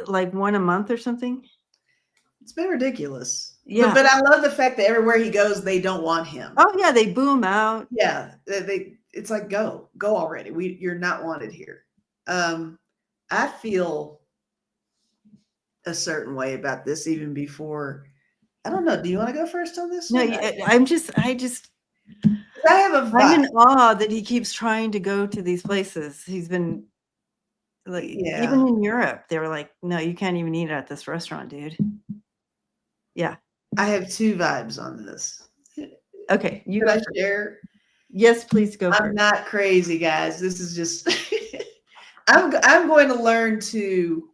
C: like 1 a month or something.
B: It's been ridiculous.
C: Yeah.
B: But I love the fact that everywhere he goes, they don't want him.
C: Oh yeah, they boo him out.
B: Yeah, it's like go already. You're not wanted here. I feel a certain way about this even before. I don't know. Do you want to go first on this?
C: No,
B: one?
C: I
B: have a vibe.
C: I'm in awe that he keeps trying to go to these places. He's been like, even in Europe, they were like, no, you can't even eat at this restaurant, dude. Yeah.
B: I have 2 vibes on this.
C: Okay. You
B: Can I share?
C: Yes, please go.
B: I'm not crazy, guys. This is just, I'm going to learn to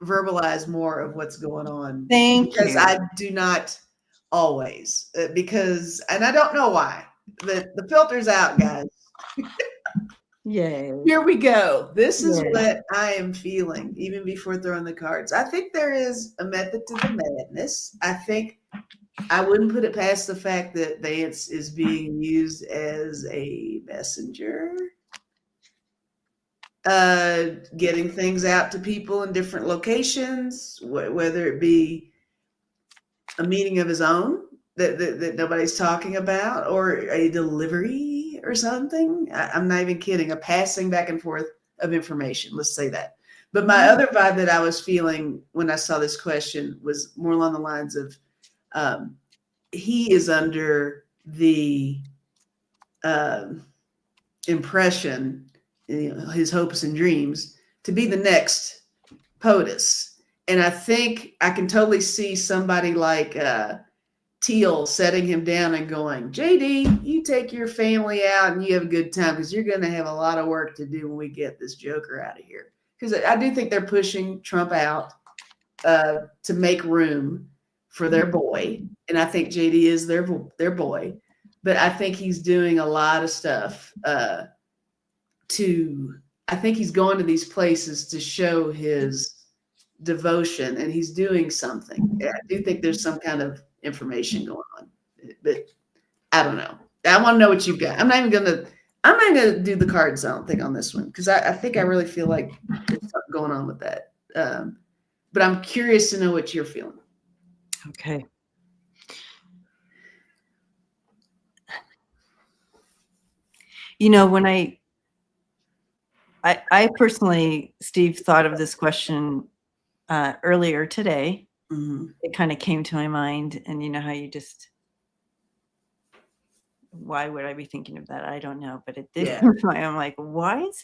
B: verbalize more of what's going on.
C: Thank you.
B: Because I do not always, and I don't know why. The filter's out, guys.
C: Yay.
B: Here we go. This is what I am feeling, even before throwing the cards. I think there is a method to the madness. I think I wouldn't put it past the fact that Vance is being used as a messenger, getting things out to people in different locations, whether it be a meeting of his own that nobody's talking about, or a delivery or something. I'm not even kidding. A passing back and forth of information. Let's say that. But my other vibe that I was feeling when I saw this question was more along the lines of he is under the impression, his hopes and dreams, to be the next POTUS. And I think I can totally see somebody like Teal setting him down and going, JD, you take your family out and you have a good time because you're going to have a lot of work to do when we get this joker out of here. Because I do think they're pushing Trump out to make room for their boy. And I think JD is their boy. But I think he's doing a lot of stuff I think he's going to these places to show his devotion, and he's doing something. I do think there's some kind of information going on, but I don't know. I want to know what you've got. I'm not even gonna do the cards, I don't think, on this one, because I think I really feel like there's something going on with that. But I'm curious to know what you're feeling.
C: Okay. You know, when I personally, Steve, thought of this question earlier today. Mm-hmm. It kind of came to my mind, and you know how you just, why would I be thinking of that? I don't know, but it did. Yeah. I'm like, why does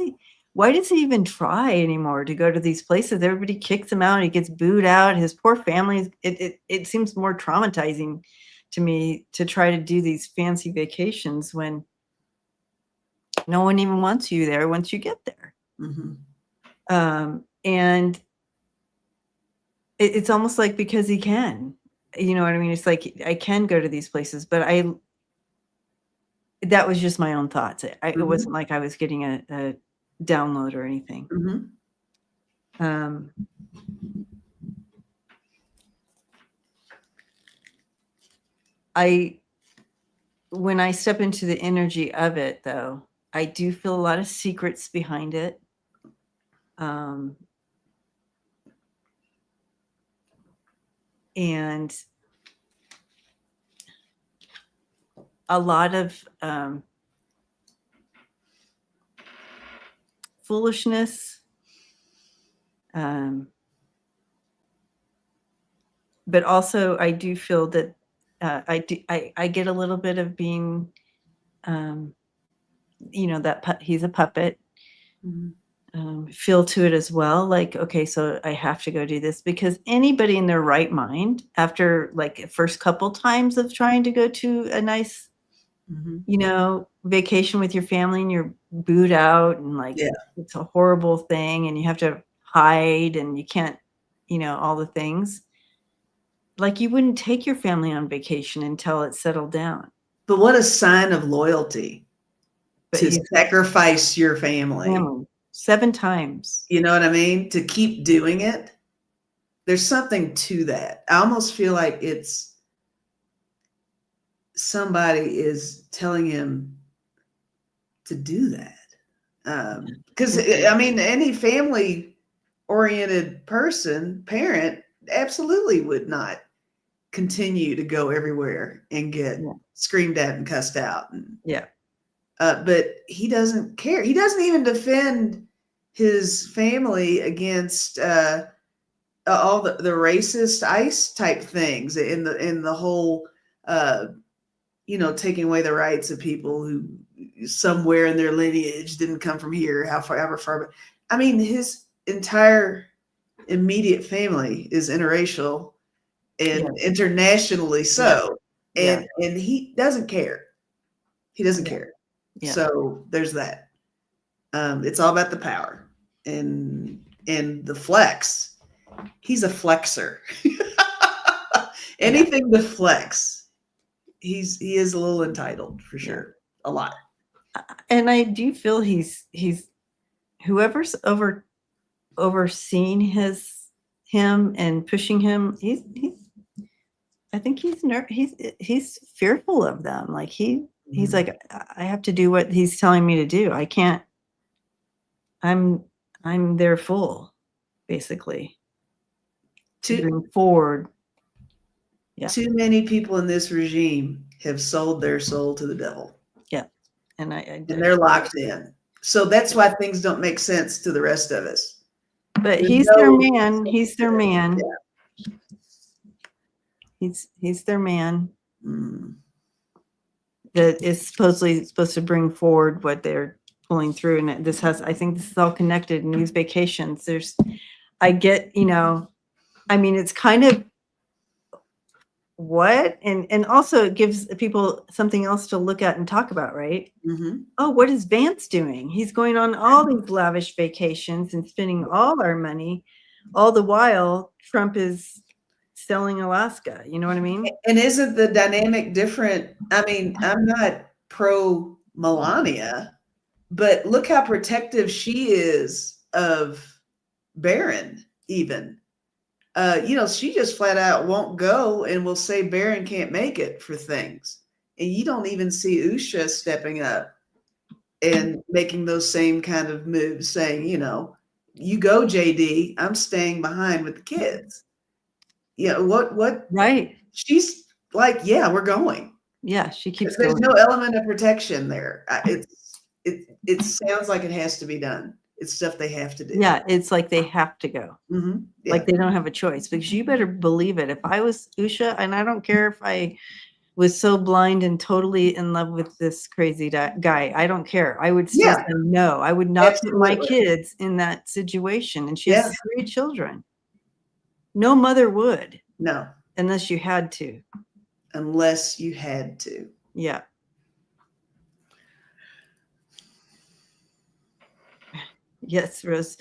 C: he even try anymore to go to these places? Everybody kicks him out. He gets booed out. His poor family. It seems more traumatizing to me to try to do these fancy vacations when No one even wants you there once you get there. And it's almost like because he can, you know what I mean? It's like I can go to these places, but that was just my own thoughts. It wasn't like I was getting a download or anything. When I step into the energy of it, though, I do feel a lot of secrets behind it. And a lot of foolishness. But also I do feel that I get a little bit of being, you know, that he's a puppet. Feel to it as well. Like, okay, so I have to go do this, because anybody in their right mind, after like first couple times of trying to go to a nice, you know, vacation with your family, and you're booed out and like, it's a horrible thing, and you have to hide and you can't, you know, all the things. Like, you wouldn't take your family on vacation until it settled down.
B: But what a sign of loyalty to sacrifice your family
C: 7 times.
B: You know what I mean? To keep doing it. There's something to that. I almost feel like it's somebody is telling him to do that. Because I mean, any family oriented parent absolutely would not continue to go everywhere and get screamed at and cussed out. And, but he doesn't care. He doesn't even defend his family against all the racist ICE type things in the whole, you know, taking away the rights of people who somewhere in their lineage didn't come from here, however far. But I mean, his entire immediate family is interracial and internationally so, and he doesn't care. He doesn't care. So there's that. It's all about the power and the flex. He's a flexer. Anything to flex. He is a little entitled for sure. A lot.
C: And I do feel he's whoever's overseeing him and pushing him, I think he's fearful of them. Like he's like, I have to do what he's telling me to do. I can't. I'm their fool, basically. To bring forward.
B: Too many people in this regime have sold their soul to the devil.
C: And
B: they're locked in. So that's why things don't make sense to the rest of us.
C: But he's their man. He's their man. He's their man. That is supposed to bring forward what they're pulling through. And I think this is all connected in these vacations. I get, you know, I mean, it's kind of what, and also it gives people something else to look at and talk about, right? Oh, what is Vance doing? He's going on all these lavish vacations and spending all our money, all the while Trump is selling Alaska. You know what I mean?
B: And isn't the dynamic different? I mean, I'm not pro Melania, but look how protective she is of Barron, even. You know, she just flat out won't go and will say Barron can't make it for things. And you don't even see Usha stepping up and making those same kind of moves, saying, you know, you go, JD, I'm staying behind with the kids. You know, what?
C: Right.
B: She's like, yeah, we're going.
C: Yeah, she keeps
B: There's
C: going.
B: no element of protection there. It sounds like it has to be done. It's stuff they have to do.
C: Yeah, it's like they have to go. Like they don't have a choice, because you better believe it. If I was Usha, and I don't care if I was so blind and totally in love with this crazy guy, I don't care. I would still say no. I would not put my kids in that situation. And she has 3 children. No mother would.
B: No.
C: Unless you had to.
B: Unless you had to.
C: Yeah. Yes, Rose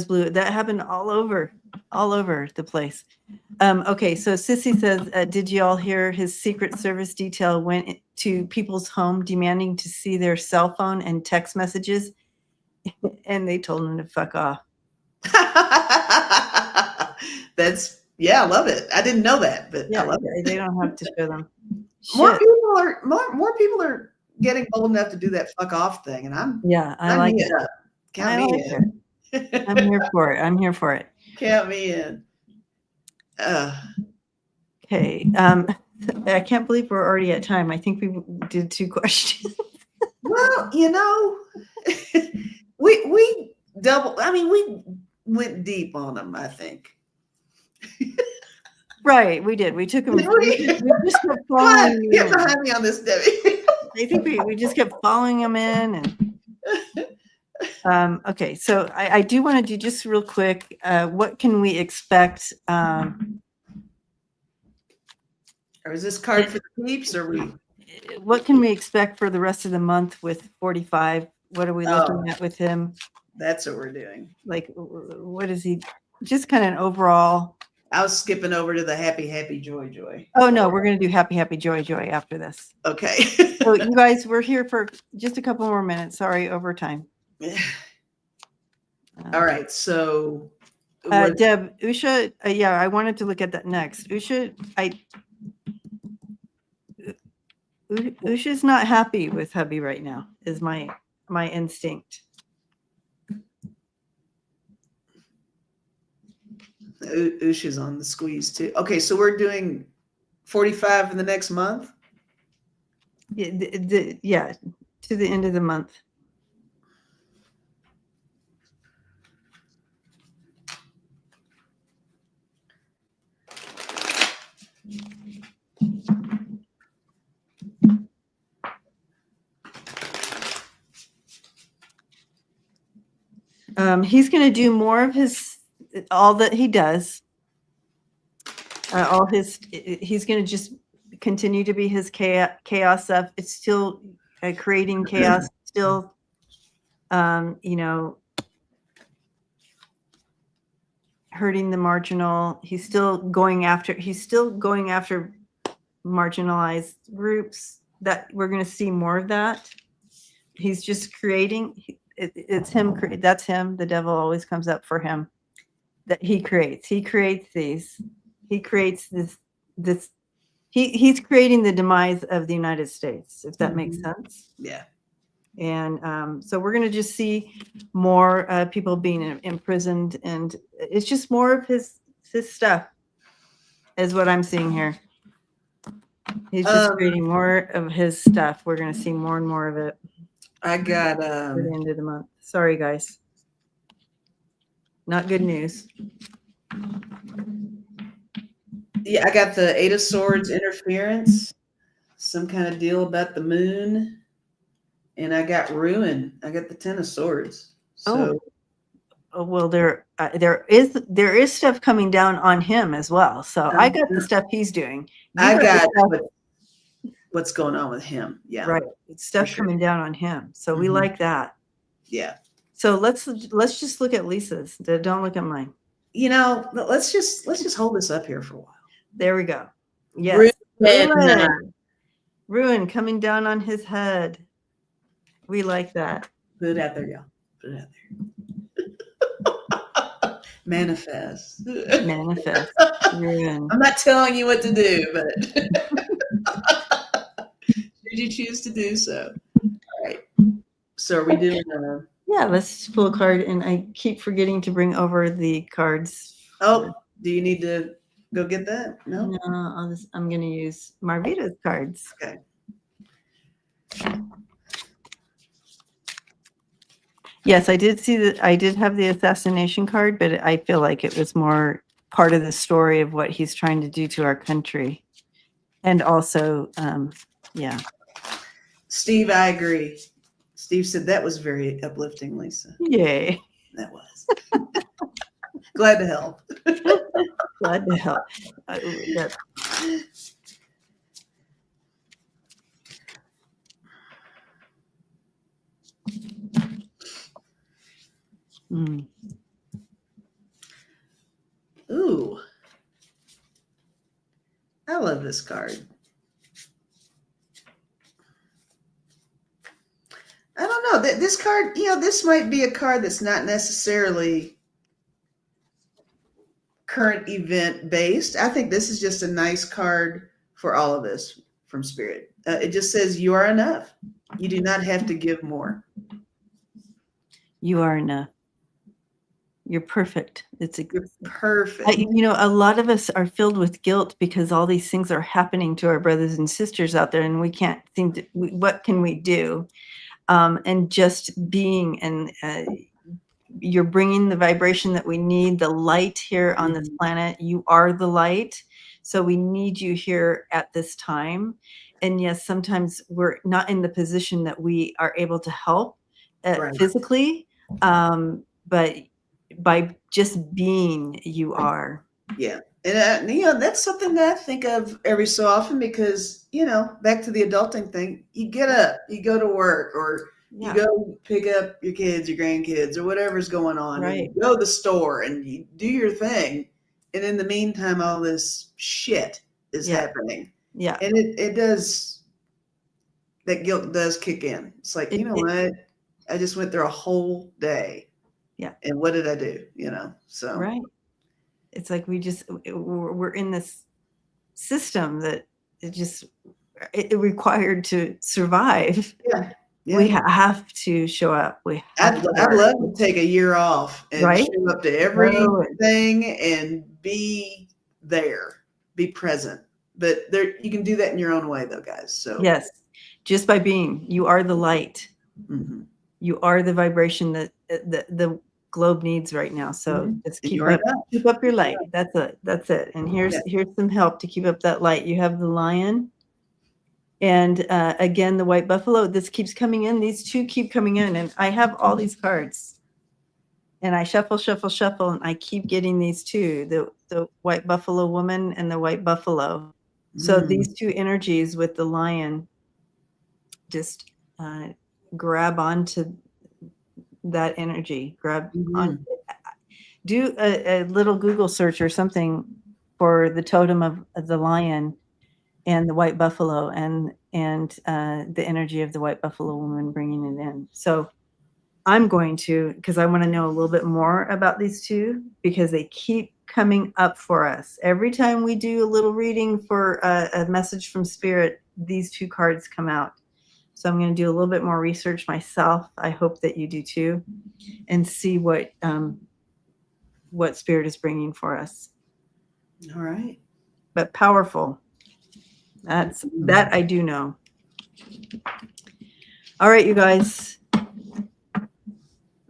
C: Blue. That happened all over the place. Okay, so Sissy says, did you all hear his Secret Service detail went to people's home demanding to see their cell phone and text messages, and they told them to fuck off.
B: That's I love it. I didn't know that, but I
C: Yeah,
B: love it.
C: they don't have to show them.
B: More
C: Shit.
B: people are getting bold enough to do that fuck off thing, and
C: Yeah, I
B: sign
C: like
B: me
C: it.
B: up. Count
C: I
B: me
C: like
B: in.
C: it. I'm here for it. I'm here for it.
B: Count me in.
C: Okay. I can't believe we're already at time. I think we did 2 questions.
B: Well, we double. I mean, we went deep on them. I think.
C: Right, we did. We took them.
B: Did
C: We
B: we?
C: just kept
B: Come on,
C: following
B: get
C: them in.
B: behind me on this, Debbie.
C: I think we just kept following them in. And okay, so I do want to do just real quick. What can we expect?
B: Or is this card for the peeps? Or we?
C: What can we expect for the rest of the month with 45? What are we looking at with him?
B: That's what we're doing.
C: Like, what is he? Just kind of an overall.
B: I was skipping over to the happy, joy.
C: Oh no, we're gonna do happy, joy after this.
B: Okay.
C: So you guys, we're here for just a couple more minutes. Sorry, overtime.
B: All right. So,
C: Deb, Usha, yeah, I wanted to look at that next. Usha's not happy with hubby right now, is my instinct.
B: Usha's on the squeeze too. Okay, so we're doing 45 in the next month.
C: Yeah, to the end of the month. He's going to do more of all that he does. He's going to just continue to be his chaos stuff. It's still creating chaos, still, hurting the marginal. He's still going after marginalized groups. That we're going to see more of that. He's just creating. It's him. That's him. The devil always comes up for him. That he creates. He creates these. He creates this. He's creating the demise of the United States, if that makes sense.
B: Yeah.
C: And so we're going to just see more people being imprisoned, and it's just more of his stuff, is what I'm seeing here. He's just creating more of his stuff. We're going to see more and more of it.
B: I got
C: at the end of the month. Sorry, guys. Not good news.
B: Yeah, I got the 8 of Swords interference, some kind of deal about the moon, and I got ruin. I got the 10 of Swords. So,
C: well, there is stuff coming down on him as well. So I got the stuff he's doing.
B: I got what's going on with him. Yeah,
C: right. It's stuff coming down on him. So we like that.
B: Yeah.
C: So let's just look at Lisa's. Don't look at mine.
B: Let's just hold this up here for a while.
C: There we go. Yes. Ruin coming down on his head. We like that.
B: Put it out there, y'all. Put it out there. Manifest. Ruin. I'm not telling you what to do, but should you choose to do so. All right. So are we doing
C: yeah, let's pull a card, and I keep forgetting to bring over the cards.
B: Oh, do you need to go get that? No.
C: No, I'm going to use Marvita's cards.
B: Okay.
C: Yes, I did see that. I did have the assassination card, but I feel like it was more part of the story of what he's trying to do to our country. And also, yeah.
B: Steve, I agree. Steve said that was very uplifting, Lisa.
C: Yay.
B: That was. Glad to help.
C: Glad to help. Mm.
B: Ooh. I love this card. I don't know. This card, this might be a card that's not necessarily current event based. I think this is just a nice card for all of us from Spirit. It just says you are enough. You do not have to give more.
C: You are enough. You're perfect.
B: You're perfect.
C: A lot of us are filled with guilt because all these things are happening to our brothers and sisters out there, and we can't seem to. What can we do? And just being, and you're bringing the vibration that we need, the light here on this planet. You are the light, so we need you here at this time. And yes, sometimes we're not in the position that we are able to help
B: Right.
C: physically, but by just being, you are.
B: Yeah. And, that's something that I think of every so often because, back to the adulting thing, you get up, you go to work, or you go pick up your kids, your grandkids, or whatever's going on.
C: Right.
B: And you go to the store and you do your thing. And in the meantime, all this shit is happening.
C: Yeah.
B: And it does, that guilt does kick in. It's like, what? I just went through a whole day.
C: Yeah.
B: And what did I do? So.
C: Right. It's like we're in this system that it required to survive.
B: Yeah. Yeah.
C: We have to show up.
B: I'd love to take a year off and show up to everything and be there, be present. But you can do that in your own way, though, guys. So
C: yes, just by being, you are the light.
B: Mm-hmm.
C: You are the vibration that the globe needs right now. So just keep up your light. That's it. And here's some help to keep up that light. You have the lion. And again, the white buffalo, this keeps coming in. These two keep coming in. And I have all these cards. And I shuffle, and I keep getting these two, the white buffalo woman and the white buffalo. So these two energies with the lion just grab onto that energy. Grab on. Do a little Google search or something for the totem of the lion and the white buffalo and the energy of the white buffalo woman bringing it in. So I'm going to, because I want to know a little bit more about these two, because they keep coming up for us. Every time we do a little reading for a message from Spirit, these two cards come out. So I'm going to do a little bit more research myself. I hope that you do too, and see what Spirit is bringing for us.
B: All right.
C: But powerful. That I do know. All right, you guys.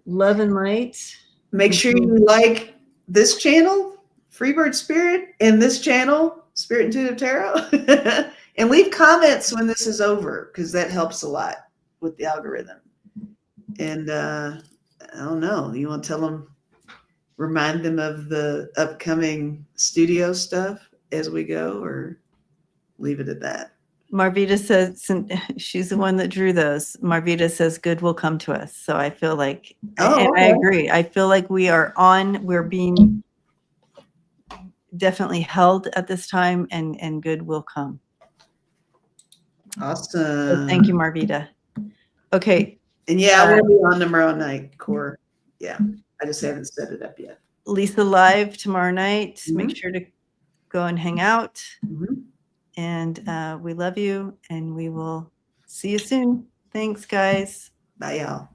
C: Love and light.
B: Make sure you like this channel, Freebird Spirit, and this channel, Spirit Intuitive Tarot. And leave comments when this is over, because that helps a lot with the algorithm. And I don't know, you want to tell them, remind them of the upcoming studio stuff as we go, or leave it at that?
C: Marvita says, she's the one that drew those. Marvita says, good will come to us. So I feel like, I agree. I feel like we're being definitely held at this time, and good will come.
B: Awesome.
C: So thank you, Marvita. Okay.
B: And I will be on tomorrow night, Core. Yeah. I just haven't set it up yet.
C: Lisa live tomorrow night. Make sure to go and hang out. And we love you, and we will see you soon. Thanks, guys.
B: Bye, y'all.